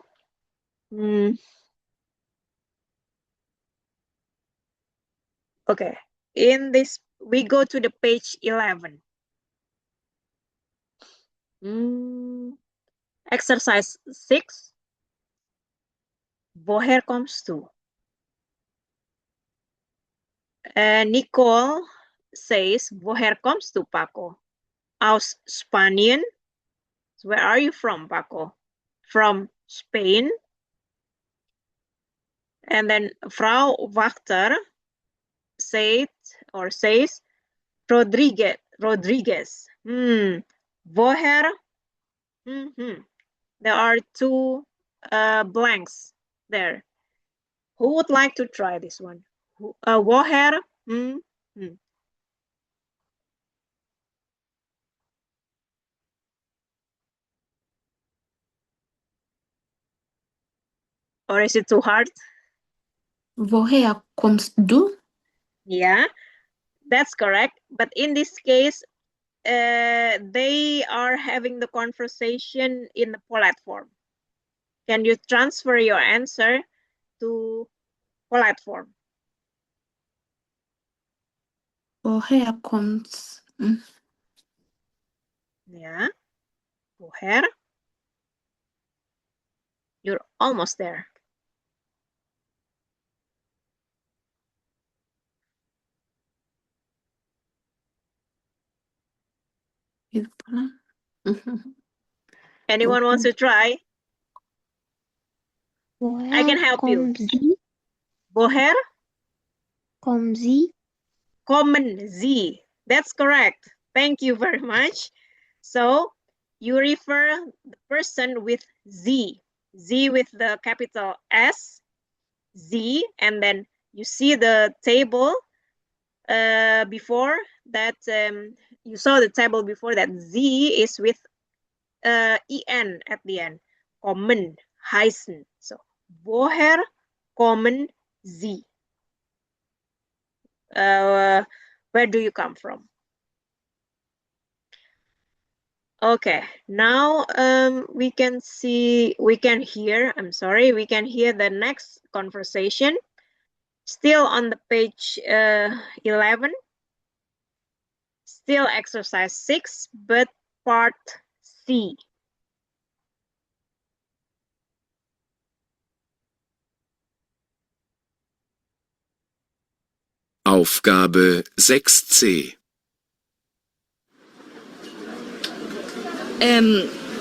Okay, in this, we go to the page 11. Exercise 6. Woher kommst du? Nicole says, Woher kommst du, Paco? Aus Spanien. Where are you from, Paco? From Spain. And then Frau Wachter says, Rodriguez. Woher? There are two blanks there. Who would like to try this one? Woher? Or is it too hard? Woher kommst du? Yeah, that's correct. But in this case, they are having the conversation in the polite form. Can you transfer your answer to polite form? Woher kommst? Yeah. Woher? You're almost there. Anyone wants to try? I can help you. Woher? Kommen Sie? Kommen Sie. That's correct. Thank you very much. So you refer the person with Z. Z with the capital S. Z. And then you see the table before that. You saw the table before that Z is with en at the end. Kommen, heißen. So, woher kommen Sie? Where do you come from? Okay, now we can hear the next conversation, still on the page 11, still exercise 6, but part C. Aufgabe 6c.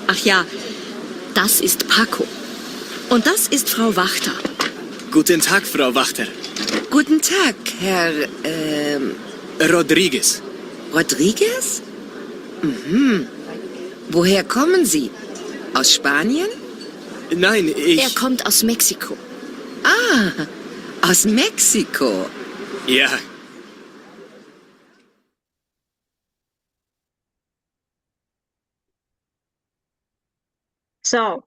Ach ja, das ist Paco. Und das ist Frau Wachter. Guten Tag, Frau Wachter. Guten Tag, Herr Rodriguez. Rodriguez? Mhm. Woher kommen Sie? Aus Spanien? Nein, Er kommt aus Mexiko. Ah, aus Mexiko. Ja. So,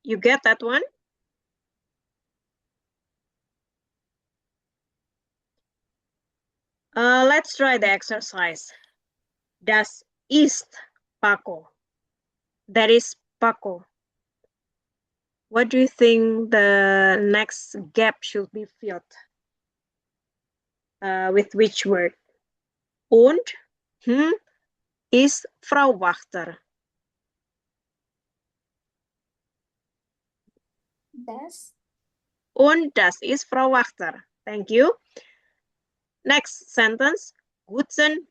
you get that one? Let's try the exercise. Das ist Paco. That is Paco. What do you think the next gap should be filled? With which word? Und ist Frau Wachter. Das. Und das ist Frau Wachter. Thank you. Next sentence. Guten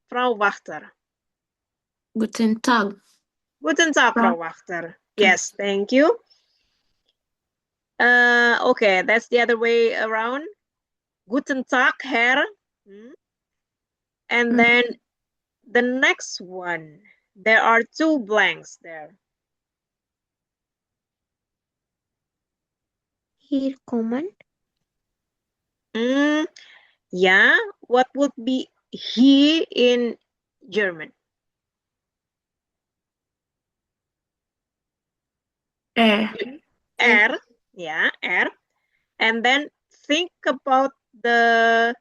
Frau Wachter. Guten Tag. Guten Tag, Frau Wachter. Yes, thank you. Okay, that's the other way around. Guten Tag, Herr. And then the next one. There are two blanks there. Hier kommen. Yeah, what would be he in German? Er, yeah, er. And then think about the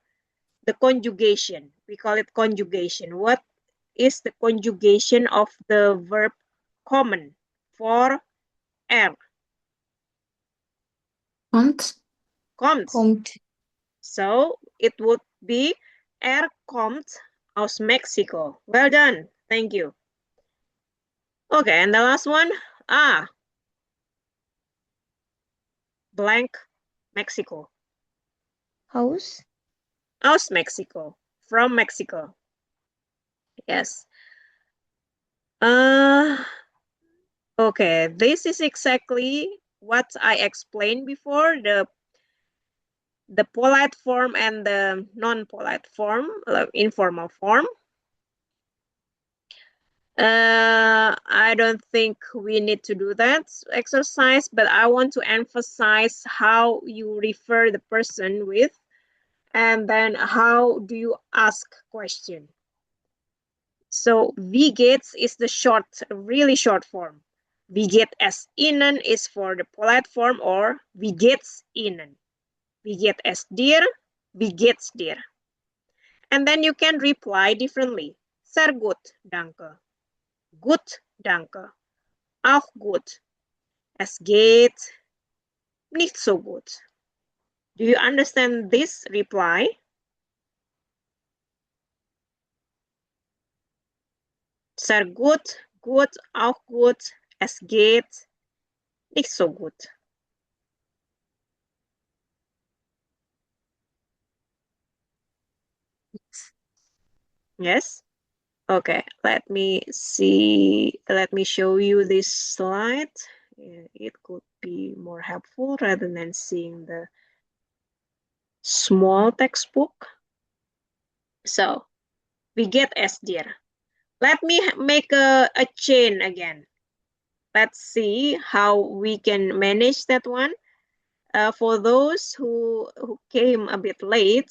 conjugation. We call it conjugation. What is the conjugation of the verb kommen for er? Kommt. Kommt. So it would be er kommt aus Mexico. Well done. Thank you. Okay, and the last one. Blank Mexico. Aus. Aus Mexico. From Mexico. Yes. Okay, this is exactly what I explained before, the polite form and the non-polite form, informal form. I don't think we need to do that exercise, but I want to emphasize how you refer the person with, and then how do you ask question. So wie geht's is the short, really short form. Wie geht es Ihnen is for the polite form, or wie geht's Ihnen. Wie geht es dir? Wie geht's dir? And then you can reply differently. Sehr gut, danke. Gut, danke. Auch gut. Es geht nicht so gut. Do you understand this reply? Sehr gut, gut, auch gut. Es geht nicht so gut. Yes? Okay, let me show you this slide. It could be more helpful rather than seeing the small textbook. So, we get es dir. Let me make a chain again. Let's see how we can manage that one. For those who came a bit late,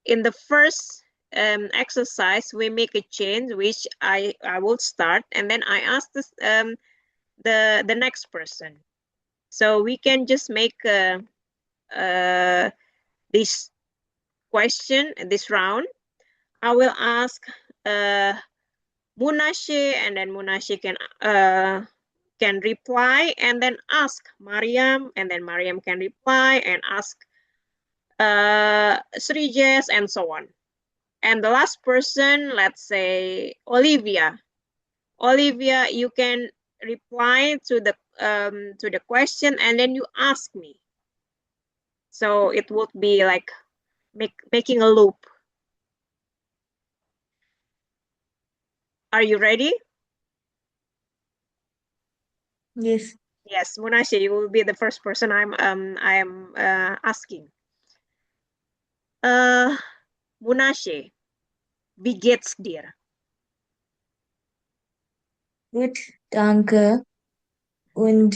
in the first exercise, we make a change, which I will start, and then I ask this the next person. So we can just make this question, this round. I will ask Munashe, and then Munashe can reply, and then ask Mariam, and then Mariam can reply and ask Srijes, and so on. And the last person, let's say Olivia. Olivia, you can reply to the question, and then you ask me. So it would be like making a loop. Are you ready? Yes. Yes, Munashe, you will be the first person I am asking. Munashe, wie geht's dir? Gut, danke. Und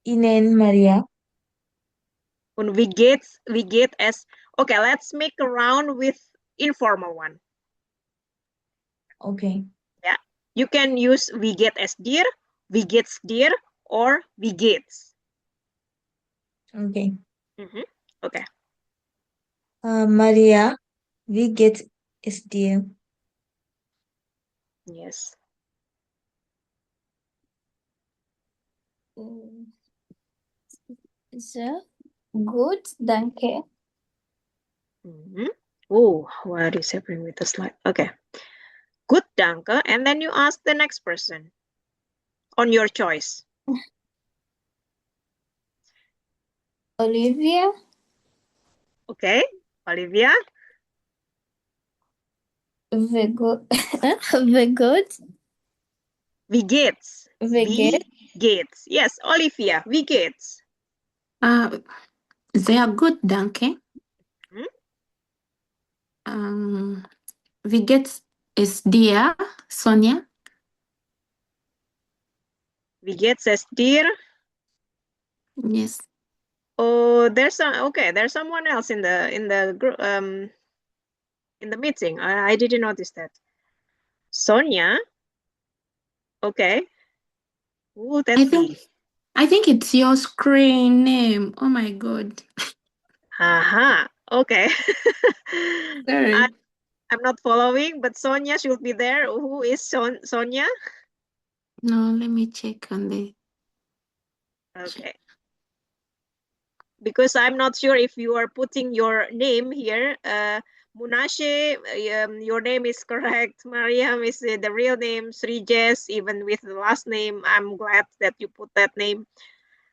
Ihnen, Maria? Und wie geht es? Okay, let's make a round with informal one. Okay. Yeah, you can use wie geht es dir, wie geht's dir, or wie geht's. Okay. Okay. Maria, wie geht es dir? Yes. Sehr gut, danke. Oh, what is happening with the slide? Okay. Good, danke. And then you ask the next person on your choice. Olivia. Okay, Olivia. Wie gut. Wie gut. Wie geht's? Wie geht's? Geht's. Yes, Olivia, wie geht's? Sehr gut, danke. Wie geht's es dir, Sonja? Wie geht's es dir? Yes. Oh, there's someone else in the group in the meeting. I didn't notice that. Sonia. Okay. Who that be? I think it's your screen name. Oh my god. Aha. Okay. Sorry. I'm not following, but Sonia should be there. Who is Sonia? No, let me check on the. Okay. Because I'm not sure if you are putting your name here. Munashe, your name is correct. Mariam is the real name. Srijes, even with the last name. I'm glad that you put that name.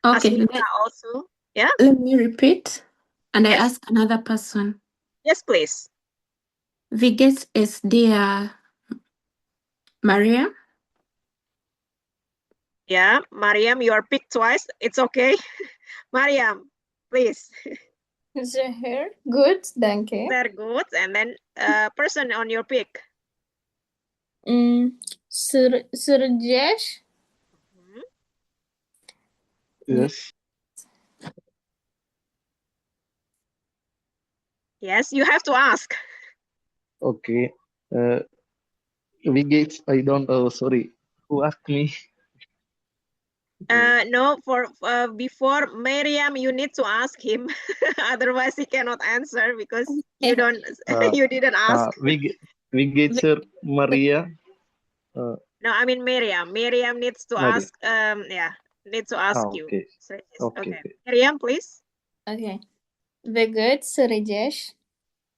Okay. Asmita also. Yeah. Let me repeat. And I ask another person. Yes, please. Wie geht's es dir, Maria? Yeah, Mariam, you are picked twice. It's okay. Mariam, please. Sehr gut, danke. Very good. And then person on your pick. Surjesh. Yes. Yes, you have to ask. Okay. Wie geht's? I don't know. Sorry. Who asked me? No, for before Mariam, you need to ask him. Otherwise, he cannot answer because you don't. You didn't ask. Wie geht's her, Maria? No, I mean Mariam. Mariam needs to Maria. ask. Yeah, needs to ask you. Okay. So, yes. Okay. Okay. Mariam, please. Okay. Wie gut, Surjesh?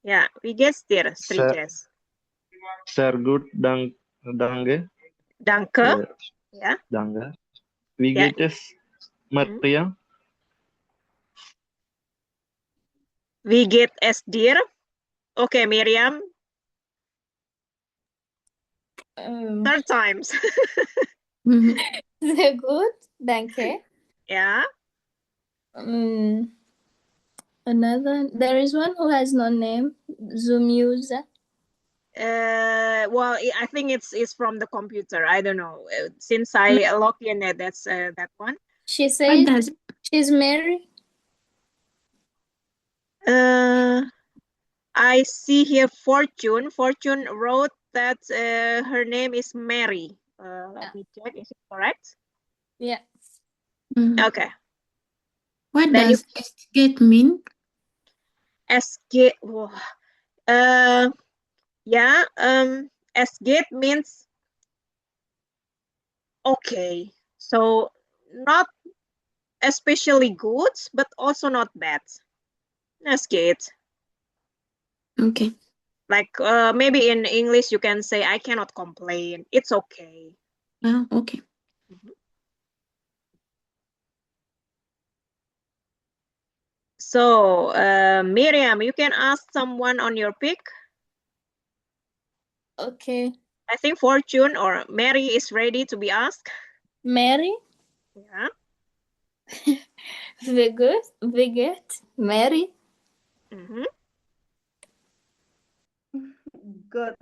Yeah, wie geht's dir, Srijes? Sehr gut, danke. Danke. Yeah. Danke. Wie Yeah. geht es, Maria? Wie geht es dir? Okay, Miriam. Third times. Sehr gut, danke. Yeah. Another, there is one who has no name, Zumuza. Well, I think it's from the computer. I don't know. Since I log in, that's that one. She says she's Mary. I see here Fortune. Fortune wrote that her name is Mary. Let me check. Is it correct? Yeah. Okay. What Then does escape mean? Escape. Yeah. Escape means okay. So not especially good, but also not bad. Escape. Okay. Like maybe in English you can say I cannot complain. It's okay. Okay. So Miriam, you can ask someone on your pick. Okay. I think Fortune or Mary is ready to be asked. Mary? Yeah. Viget, Mary. Good.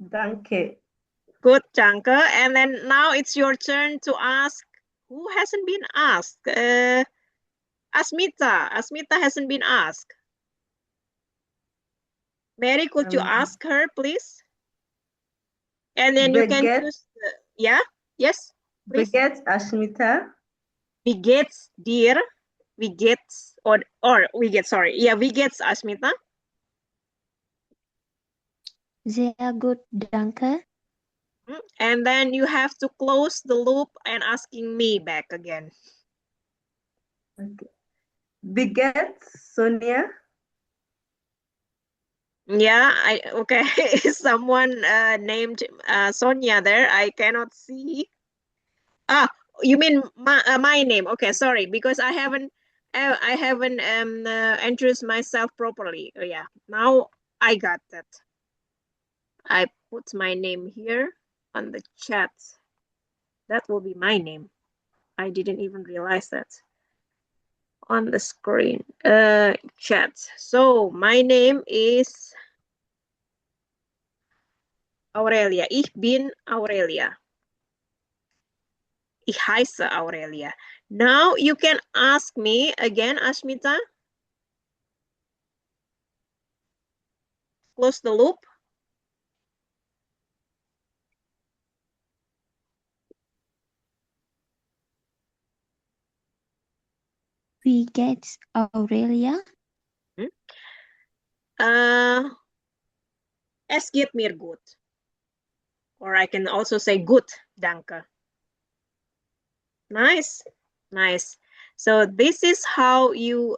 Danke. Good, Janke. And then now it's your turn to ask who hasn't been asked. Asmita. Asmita hasn't been asked. Mary, could you ask her, please? And then you can choose. Yeah. Yes. Please. Beget Asmita. We get dear. We get or we get. Sorry. Yeah, we get Asmita. Sehr gut, danke. And then you have to close the loop and asking me back again. Okay. Beget Sonia. Yeah, okay. Someone named Sonia there. I cannot see. Ah, you mean my name? Okay, sorry, because I haven't introduced myself properly. Oh, yeah, now I got that. I put my name here on the chat. That will be my name. I didn't even realize that on the screen. Chat. So my name is Aurelia. Ich bin Aurelia. Ich heiße Aurelia. Now you can ask me again, Ashmita. Close the loop. Wie geht's, Aurelia? Es geht mir gut. Or I can also say gut, danke. Nice, nice. So this is how you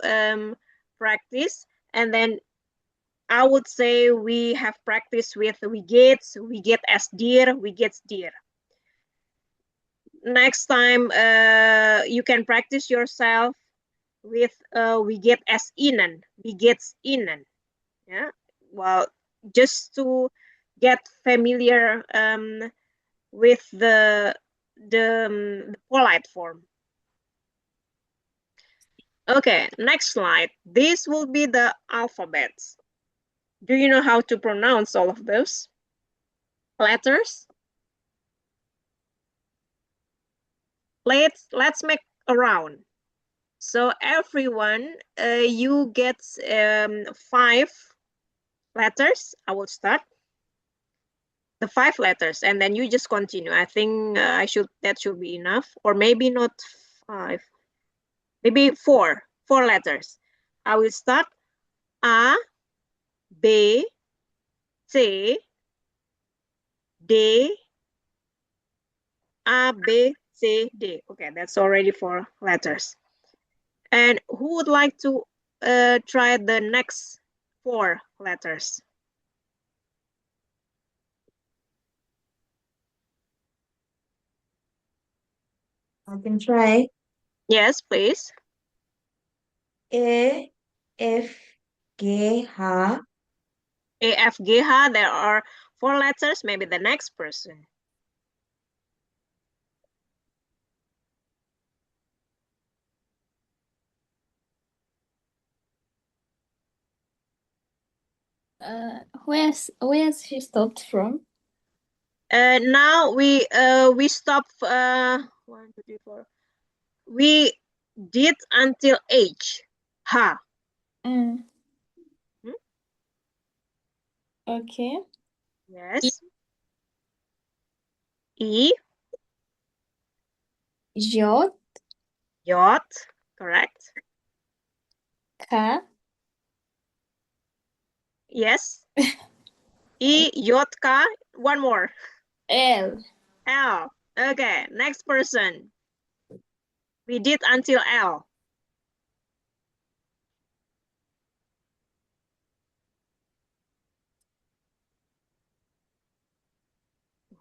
practice. And then I would say we have practiced with we get as dear, we get dear. Next time you can practice yourself with we get as innen, we gets innen. Yeah, well, just to get familiar with the polite form. Okay, next slide. This will be the alphabets. Do you know how to pronounce all of those letters? Let's make a round. So everyone, you get 5 letters. I will start the 5 letters, and then you just continue. I think that should be enough, or maybe not 5, maybe 4 letters. I will start A, B, C, D, A, B, C, D. Okay, that's already 4 letters. And who would like to try the next 4 letters? I can try. Yes, please. A, F, G, H. A, F, G, H. There are 4 letters. Maybe the next person. Where's she stopped from? Now we stop 1, 2, 3, 4. We did until H. Ha. Okay. Yes. E. J. Yacht. Correct. K. Yes. E. Yotka. One more. L. L. Okay. Next person. We did until L.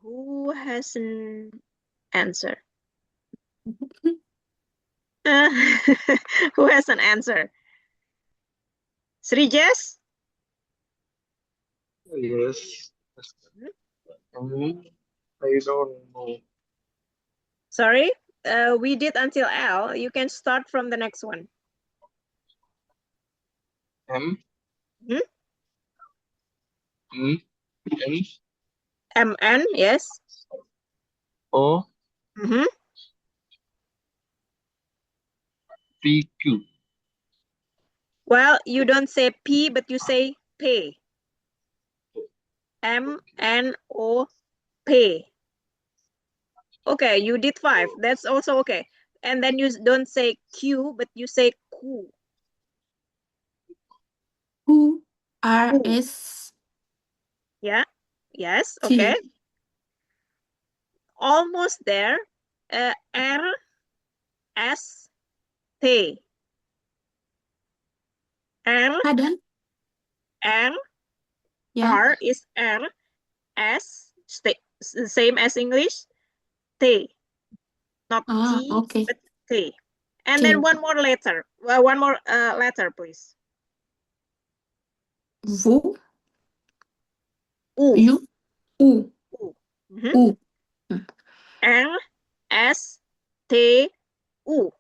Who has an answer? Who has an answer? Srijes? Yes. I don't know. Sorry? We did until L. You can start from the next one. M. Hmm? E. N. MN, yes. O. Mm-hmm. P. Q. Well, you don't say P, but you say pay. MNO, pay. Okay, you did 5. That's also okay. And then you don't say Q, but you say Q. Q R Q. S Yeah. Yes. Okay. T. Almost there. R S T. R Pardon? R Yeah. R is R S, same as English. T, not Ah, T, okay. but T. And then T. one more letter. Well, one more letter, please. V. U. U. U. U. Mhm. U. R S T U.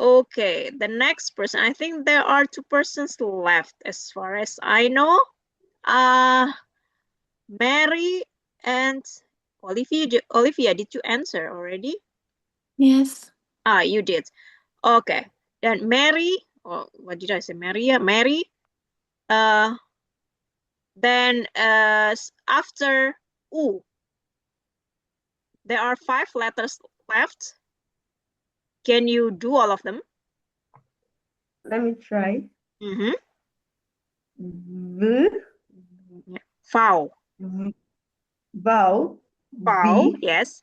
Okay, the next person. I think there are 2 persons left, as far as I know. Uh Mary and Olivia. Olivia, did you answer already? Yes. Ah, you did. Okay. Then Mary, or what did I say? Maria, Mary. Uh, then after U, there are 5 letters left. Can you do all of them? Let me try. Mm-hmm. V. Vowel. Vowel. Vowel, V. yes.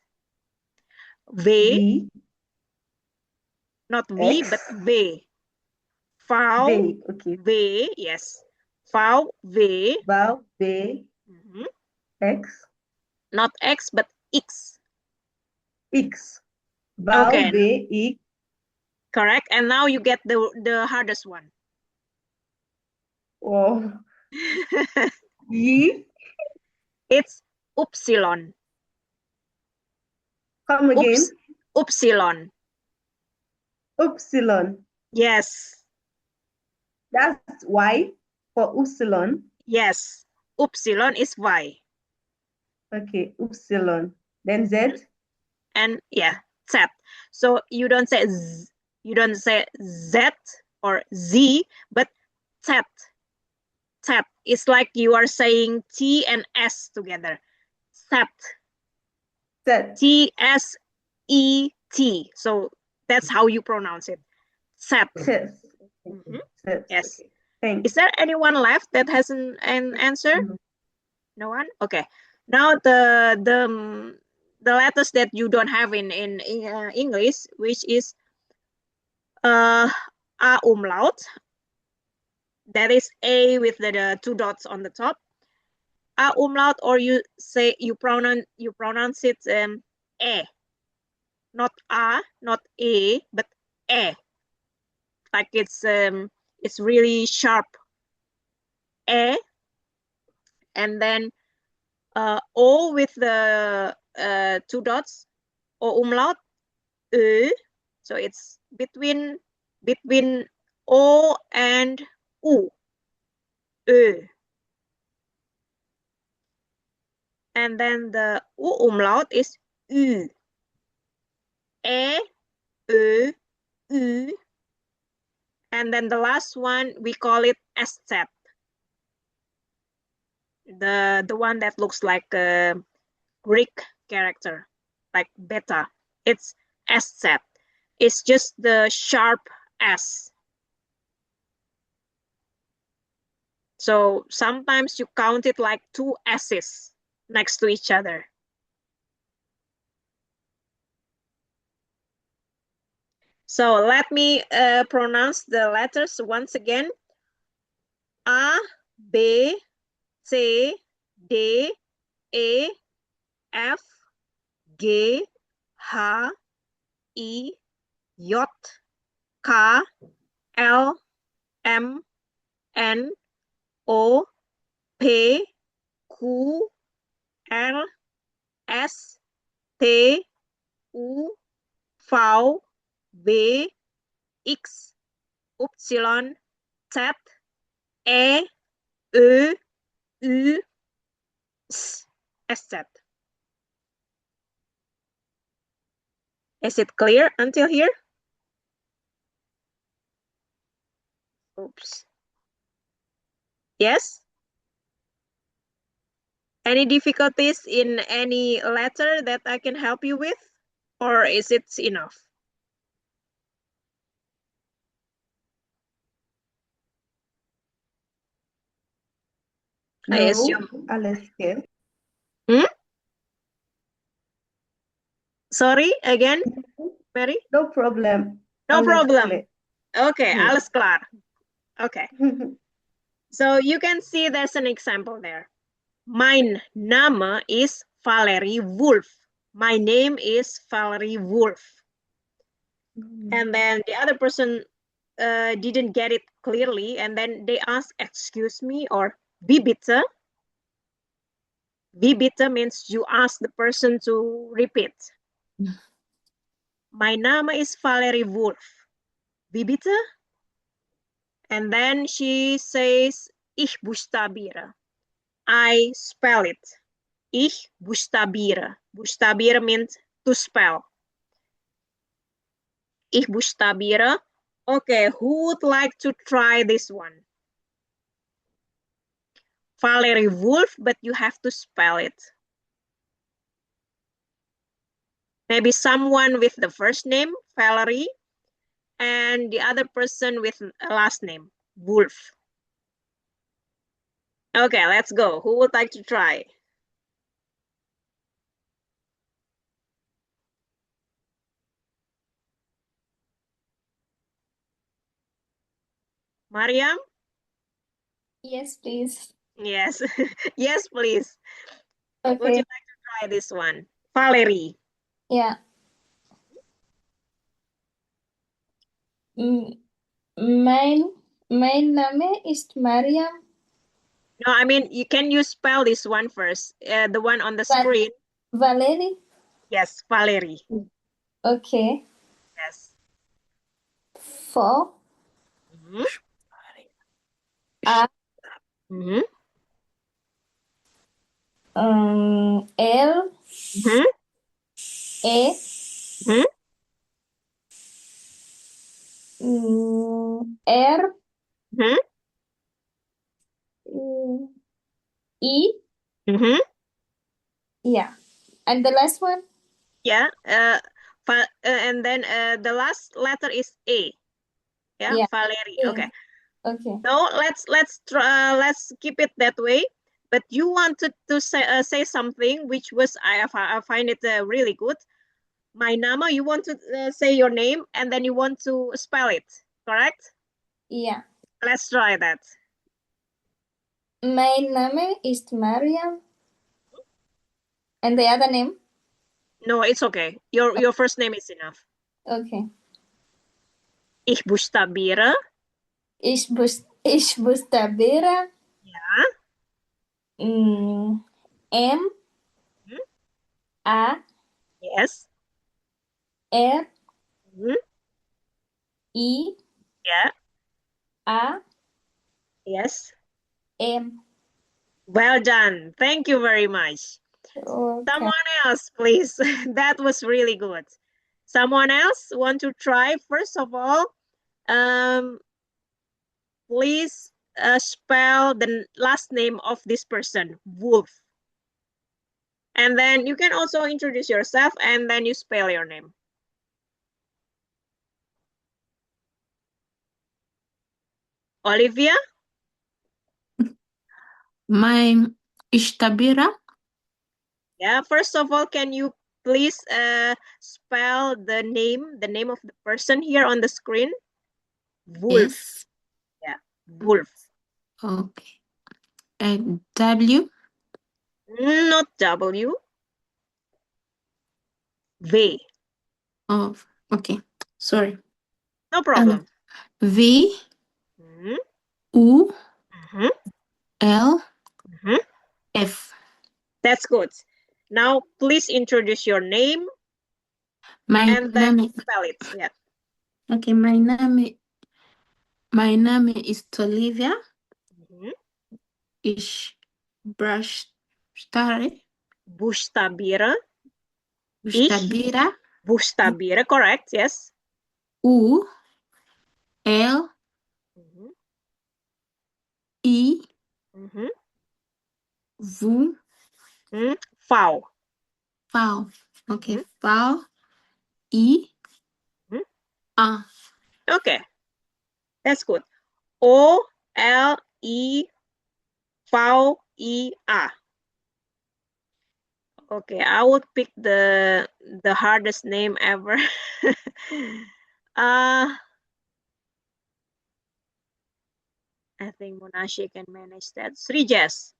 V, V. not V, X. but V. Vowel, V. Okay. V, yes. Vowel, V. Vowel. V. Mm-hmm. X. Not X, but X. X. Vowel. Okay, V. X. correct. And now you get the hardest one. Oh. E. It's upsilon. Come again. Upsilon. Upsilon. Yes. That's Y for upsilon. Yes. Upsilon is Y. Okay. Upsilon. Then Z. And yeah, Z. So you don't say Z, you don't say Z or Z, but Z. Z. It's like you are saying T and S together. Z. Z. T-S-E-T. So that's how you pronounce it. Z. Yes. Mhm. Z. Yes. Okay. Thanks. Is there anyone left that has an answer? No one? Okay. Now the letters that you don't have in English, which is A umlaut. That is A with the 2 dots on the top. A umlaut, or you pronounce it E. Not A, not A, but E. Like it's really sharp. E. And then O with the 2 dots, O umlaut, Ö. So it's between O and U. Ö. And then the U umlaut is U. E, Ö, U. And then the last one, we call it SZ. The one that looks like a Greek character, like beta. It's SZ. It's just the sharp S. So sometimes you count it like two S's next to each other. So let me pronounce the letters once again. A, B, C, D, E, F, G, H, I, J, K, L, M, N, O, P, Q, R, S, T, U, V, W, X, Y, Z, E, Ö, U, S, SZ. Is it clear until here? Oops. Yes? Any difficulties in any letter that I can help you with? Or is it enough? I assume. Alles clear. Hmm? Sorry, again, Mary? No problem. No Alles problem. clear. Okay, alles klar. Okay. So you can see there's an example there. Mein Name is Valerie Wolf. My name is Valerie Wolf. And then the other person didn't get it clearly, and then they ask, excuse me, or wie bitte? Wie bitte means you ask the person to repeat. My name is Valerie Wolf. Wie bitte? And then she says, ich buchstabiere. I spell it. Ich buchstabiere. Buchstabiere means to spell. Ich buchstabiere. Okay, who would like to try this one? Valerie Wolf, but you have to spell it. Maybe someone with the first name, Valerie, and the other person with a last name, Wolf. Okay, let's go. Who would like to try? Mariam? Yes, please. Yes. Yes, please. Would you Okay. like to try this one? Valerie. Yeah. Mein Name ist Mariam. No, I mean, can you spell this one first? The one on the screen. Valerie. Yes, Valerie. Okay. Yes. For A Mm-hmm. L Mm-hmm. E Mm-hmm. R Mm-hmm. E. Mm-hmm. Yeah. And the last one? Yeah. And then the last letter is A. Yeah, Yeah. Valerie. A. Okay. Okay. So let's keep it that way. But you wanted to say something which was I find it really good. My name. You want to say your name and then you want to spell it, correct? Yeah. Let's try that. Mein Name ist Mariam. And the other name? No, it's okay. Your first name is enough. Okay. Ich buchstabiere. Ich buchstabiere. Ja. M A Yes. R Mhm. I Yeah. A Yes. M. Well done. Thank you very much. Okay. Someone else, please. That was really good. Someone else want to try? First of all, please spell the last name of this person, Wolf. And then you can also introduce yourself and then you spell your name. Olivia? My Ishtabira. Yeah, first of all, can you please spell the name of the person here on the screen? Wolf. Yes. Yeah, Wolf. Okay. W. Not W. V. Oh, okay. Sorry. No problem. V. Mhm. U. Mhm. L. Mhm. F. That's good. Now, please introduce your name My and then name. spell it. Yeah. Okay, my name is Tolivia. Mhm. Ish Brashtare. Bustabira. Bushtabira. Bustabira, correct, yes. U. L. Mhm. I. Mhm. V. Vau. Vau. Okay, Mhm. Vau. I. Mhm. A. Okay, that's good. Olivia. Okay, I would pick the hardest name ever. I think Monashi can manage that. Srijes.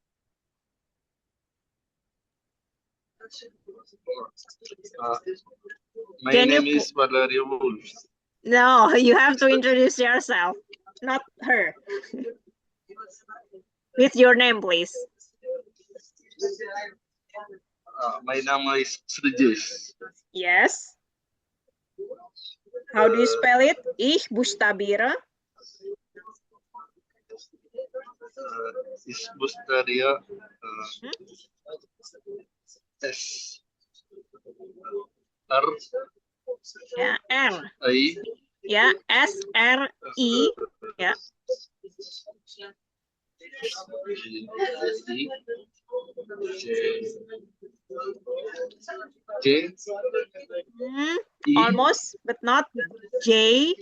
My Can you name is Valerio Wolf. No, you have to introduce yourself, not her. With your name, please. My name is Srijes. Yes. How do you spell it? Ich Bustabira. Is Bustaria S R Yeah, R. I Yeah, SRI. Yeah. J Almost, but not J.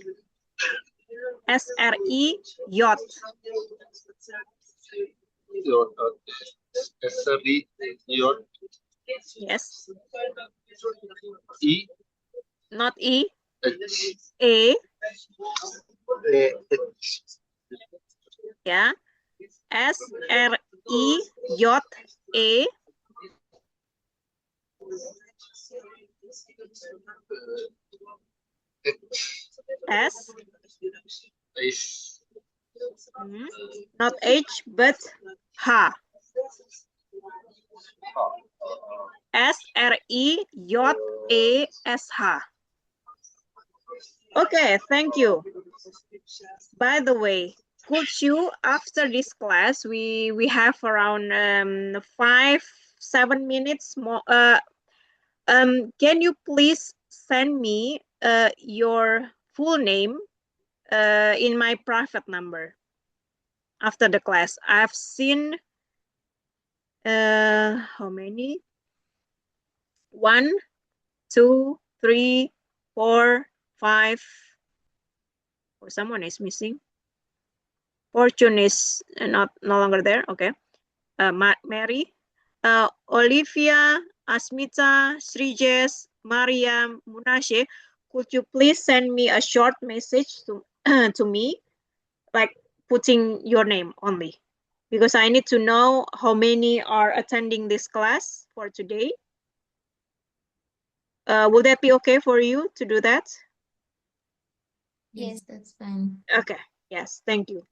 SRI. Yacht. SRE Yacht Yes. E Not E. H A. H Yeah. SRI. Yacht. A. S. is Not H, but H. SRIJASH. Okay, thank you. By the way, could you, after this class, we have around 5-7 minutes more. Can you please send me your full name in my private number after the class? I've seen how many? 1, 2, 3, 4, 5. Oh, someone is missing. Fortune is no longer there. Okay. Mary, Olivia, Asmita, Srijes, Mariam, Munashe, could you please send me a short message to to me, like putting your name only, because I need to know how many are attending this class for today. Will that be okay for you to do that? Yes, that's fine. Okay. Yes. Thank you.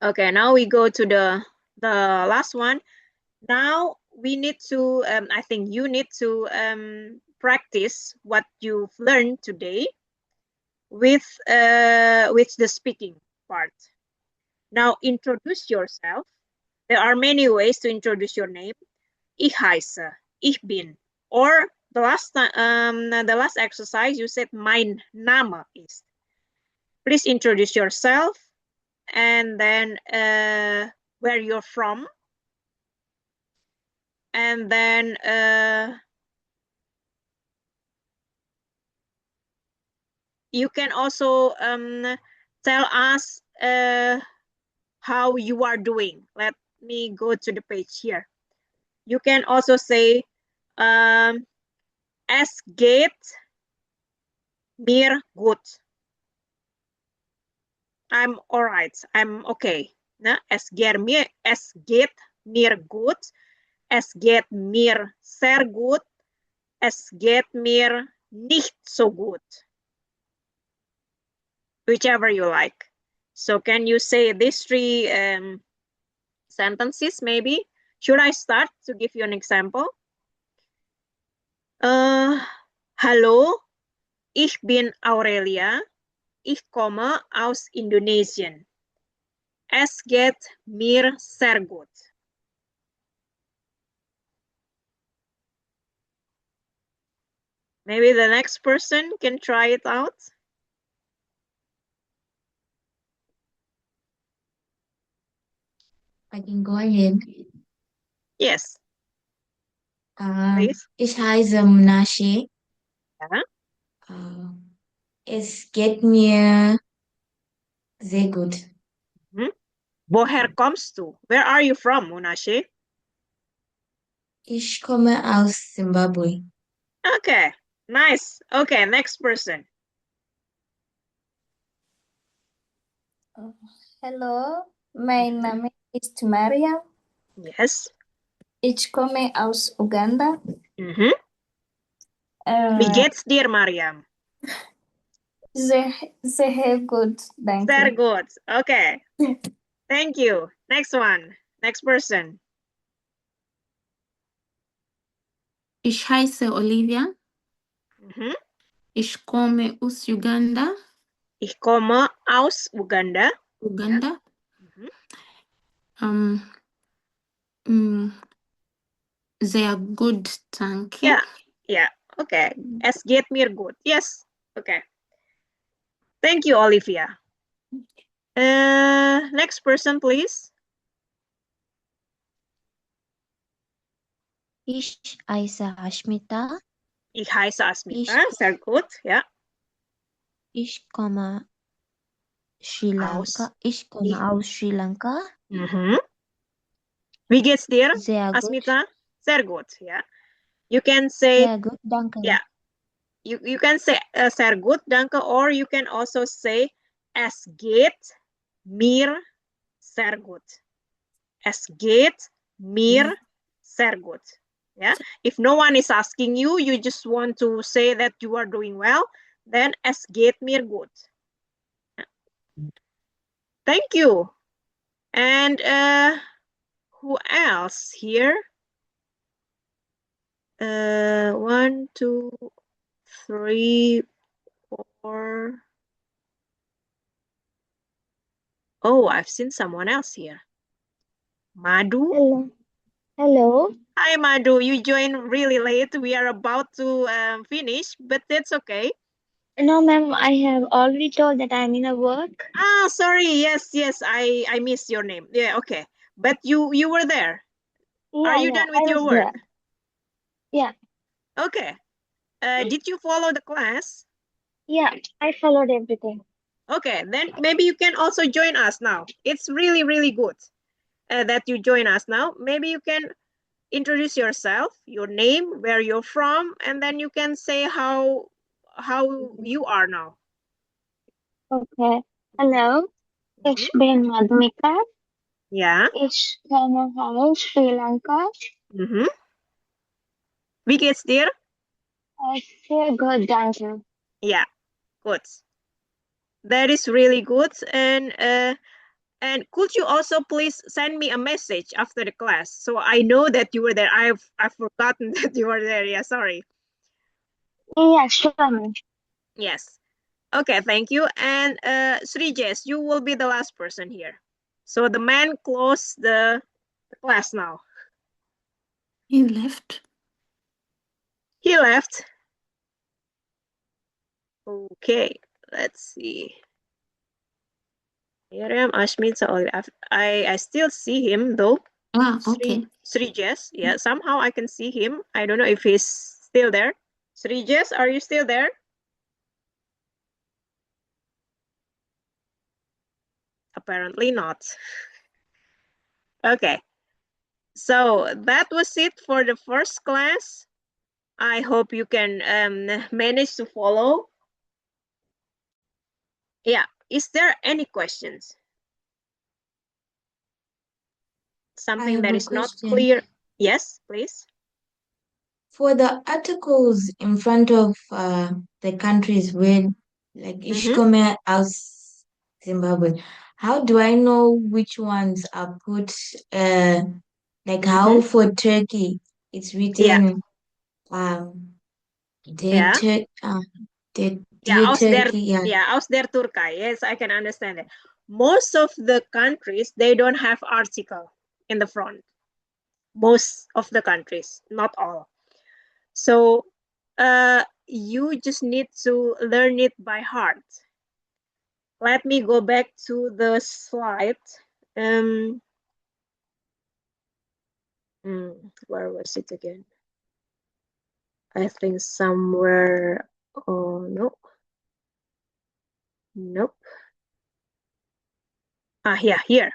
Okay. Now we go to the last one. Now we need to, I think you need to practice what you've learned today with the speaking part. Now introduce yourself. There are many ways to introduce your name. Ich heiße, ich bin. Or the last exercise you said mein Name ist. Please introduce yourself and then where you're from, and then you can also tell us how you are doing. Let me go to the page here. You can also say es geht mir gut. I'm all right. I'm okay. Ne? Es geht mir gut. Es geht mir sehr gut. Es geht mir nicht so gut. Whichever you like. So can you say these three sentences maybe? Should I start to give you an example? Hallo, ich bin Aurelia. Ich komme aus Indonesien. Es geht mir sehr gut. Maybe the next person can try it out. I can go ahead. Yes. Please. Ich heiße Munashe. Ja. Es geht mir sehr gut. Woher kommst du? Where are you from, Munashe? Ich komme aus Zimbabwe. Okay, nice. Okay, next person. Hello, my name is Maria. Yes. Ich komme aus Uganda. Wie geht's dir, Mariam? Sehr gut, danke. Sehr gut. Okay. Thank you. Next one. Next person. Ich heiße Olivia. Ich komme aus Uganda. Ich komme aus Uganda. Uganda. Sehr gut, danke. Yeah, yeah. Okay. Es geht mir gut. Yes. Okay. Thank you, Olivia. Next person, please. Ich heiße Ashmita. Ich heiße Asmita. Sehr gut. Ja. Ich komme Sri Lanka. Ich komme aus Sri Lanka. Wie geht's dir, Sehr gut. Asmita? Sehr gut. Yeah. You can say. Sehr gut, danke. Yeah. You can say sehr gut, danke, or you can also say es geht mir sehr gut. Es geht mir sehr gut. Yeah. If no one is asking you, you just want to say that you are doing well, then es geht mir gut. Thank you. And who else here? 1, 2, 3, 4. Oh, I've seen someone else here. Madhu. Hello. Hello. Hi, Madhu. You joined really late. We are about to finish, but that's okay. No, ma'am, I have already told that I'm in a work. Ah, sorry. Yes. I missed your name. Yeah, okay. But you were there. Are you done with your work? There. Yeah. Okay. Did you follow the class? Yeah, I followed everything. Okay, then maybe you can also join us now. It's really, really good that you join us now. Maybe you can introduce yourself, your name, where you're from, and then you can say how you are now. Okay. Hello. Ich bin Madhumika. Yeah. Ich komme aus Sri Lanka. Wie geht's dir? Sehr gut, danke. Yeah, good. That is really good. And could you also please send me a message after the class so I know that you were there? I've forgotten that you were there. Yeah, sorry. Yeah, sure, ma'am. Yes. Okay, thank you. And Srijes, you will be the last person here. So the man closed the class now. He left. He left. Okay, let's see. Miriam, Ashmit, I still see him though. Okay. Srijes, yeah, somehow I can see him. I don't know if he's still there. Srijes, are you still there? Apparently not. Okay, so that was it for the first class. I hope you can manage to follow. Yeah, is there any questions? Something that is not clear? Yes, please. For the articles in front of the countries where, like Ishkome as Zimbabwe, how do I know which ones are put? Like how for Turkey, it's written, dear Turkey, Aus der Türkei. Yes, I can understand it. Most of the countries, they don't have article in the front. Most of the countries, not all. So you just need to learn it by heart. Let me go back to the slide. Where was it again? I think somewhere. Oh no. Nope. Yeah, here.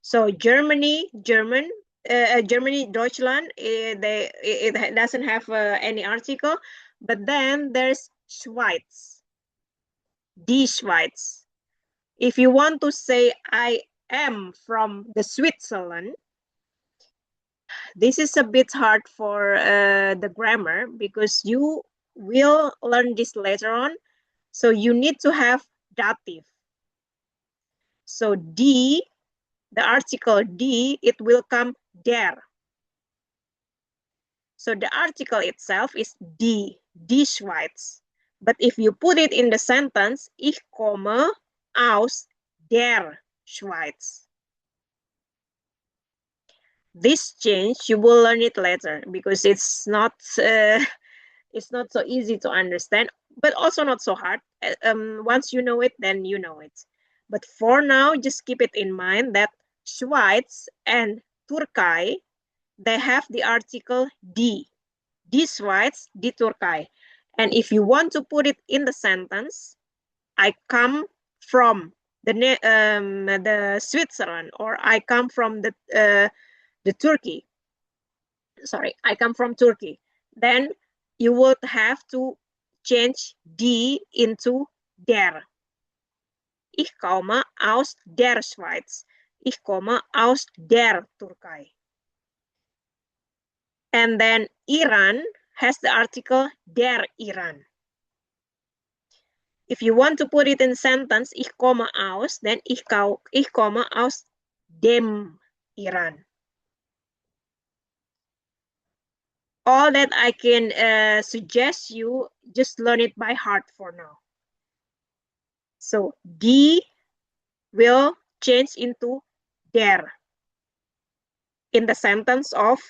So Germany, Deutschland. It doesn't have any article, but then there's Schweiz. Die Schweiz. If you want to say I am from the Switzerland, this is a bit hard for the grammar because you will learn this later on. So you need to have dative. So die, the article die, it will come der. So the article itself is die Schweiz. But if you put it in the sentence, ich komme aus der Schweiz. This change, you will learn it later because it's not so easy to understand, but also not so hard. Once you know it, then you know it. But for now, just keep it in mind that Schweiz and Türkei, they have the article die. Die Schweiz, die Türkei. And if you want to put it in the sentence, I come from the Switzerland, or I come from the Turkey. Sorry, I come from Turkey. Then you would have to change die into der. Ich komme aus der Schweiz. Ich komme aus der Türkei. And then Iran has the article der Iran. If you want to put it in sentence, ich komme aus, then ich komme aus dem Iran. All that I can suggest you, just learn it by heart for now. So die will change into der in the sentence of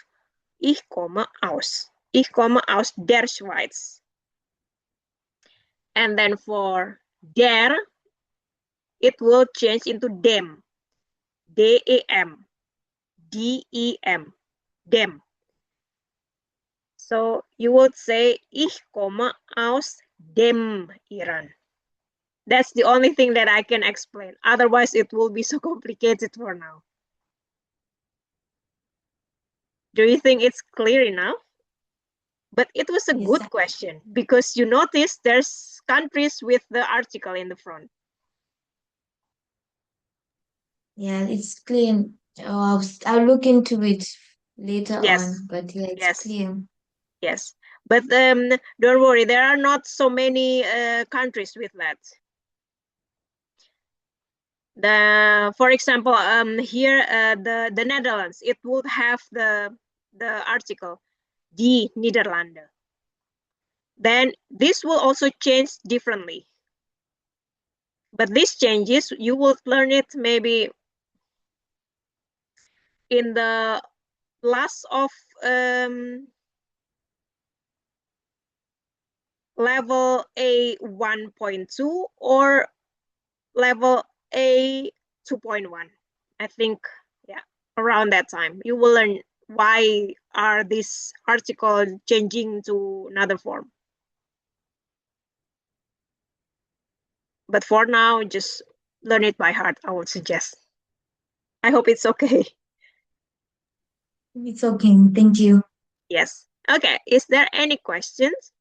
ich komme aus. Ich komme aus der Schweiz. And then for der, it will change into dem. D-E-M. D-E-M. Dem. So you would say, ich komme aus dem Iran. That's the only thing that I can explain. Otherwise, it will be so complicated for now. Do you think it's clear enough? But it was a good question because you notice there's countries with the article in the front. Yeah, it's clear. I'll look into it later on, but yeah, it's clear. Yes, but don't worry, there are not so many countries with that. For example, here the Netherlands, it would have the article die Nederlanden. Then this will also change differently. But these changes, you will learn it maybe in the last of level A1.2 or level A 2.1. I think, yeah, around that time. You will learn why are these article changing to another form. But for now, just learn it by heart, I would suggest. I hope it's okay. It's okay. Thank you. Yes. Okay. Is there any questions?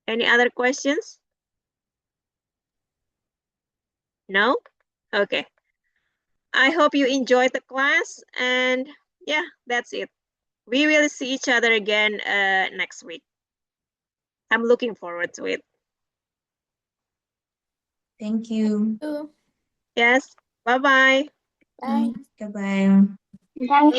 Any other questions? No? Okay. I hope you enjoyed the class, and yeah, that's it. We will see each other again next week. I'm looking forward to it. Thank you. You. Yes. Bye-bye. Bye. Goodbye. Thank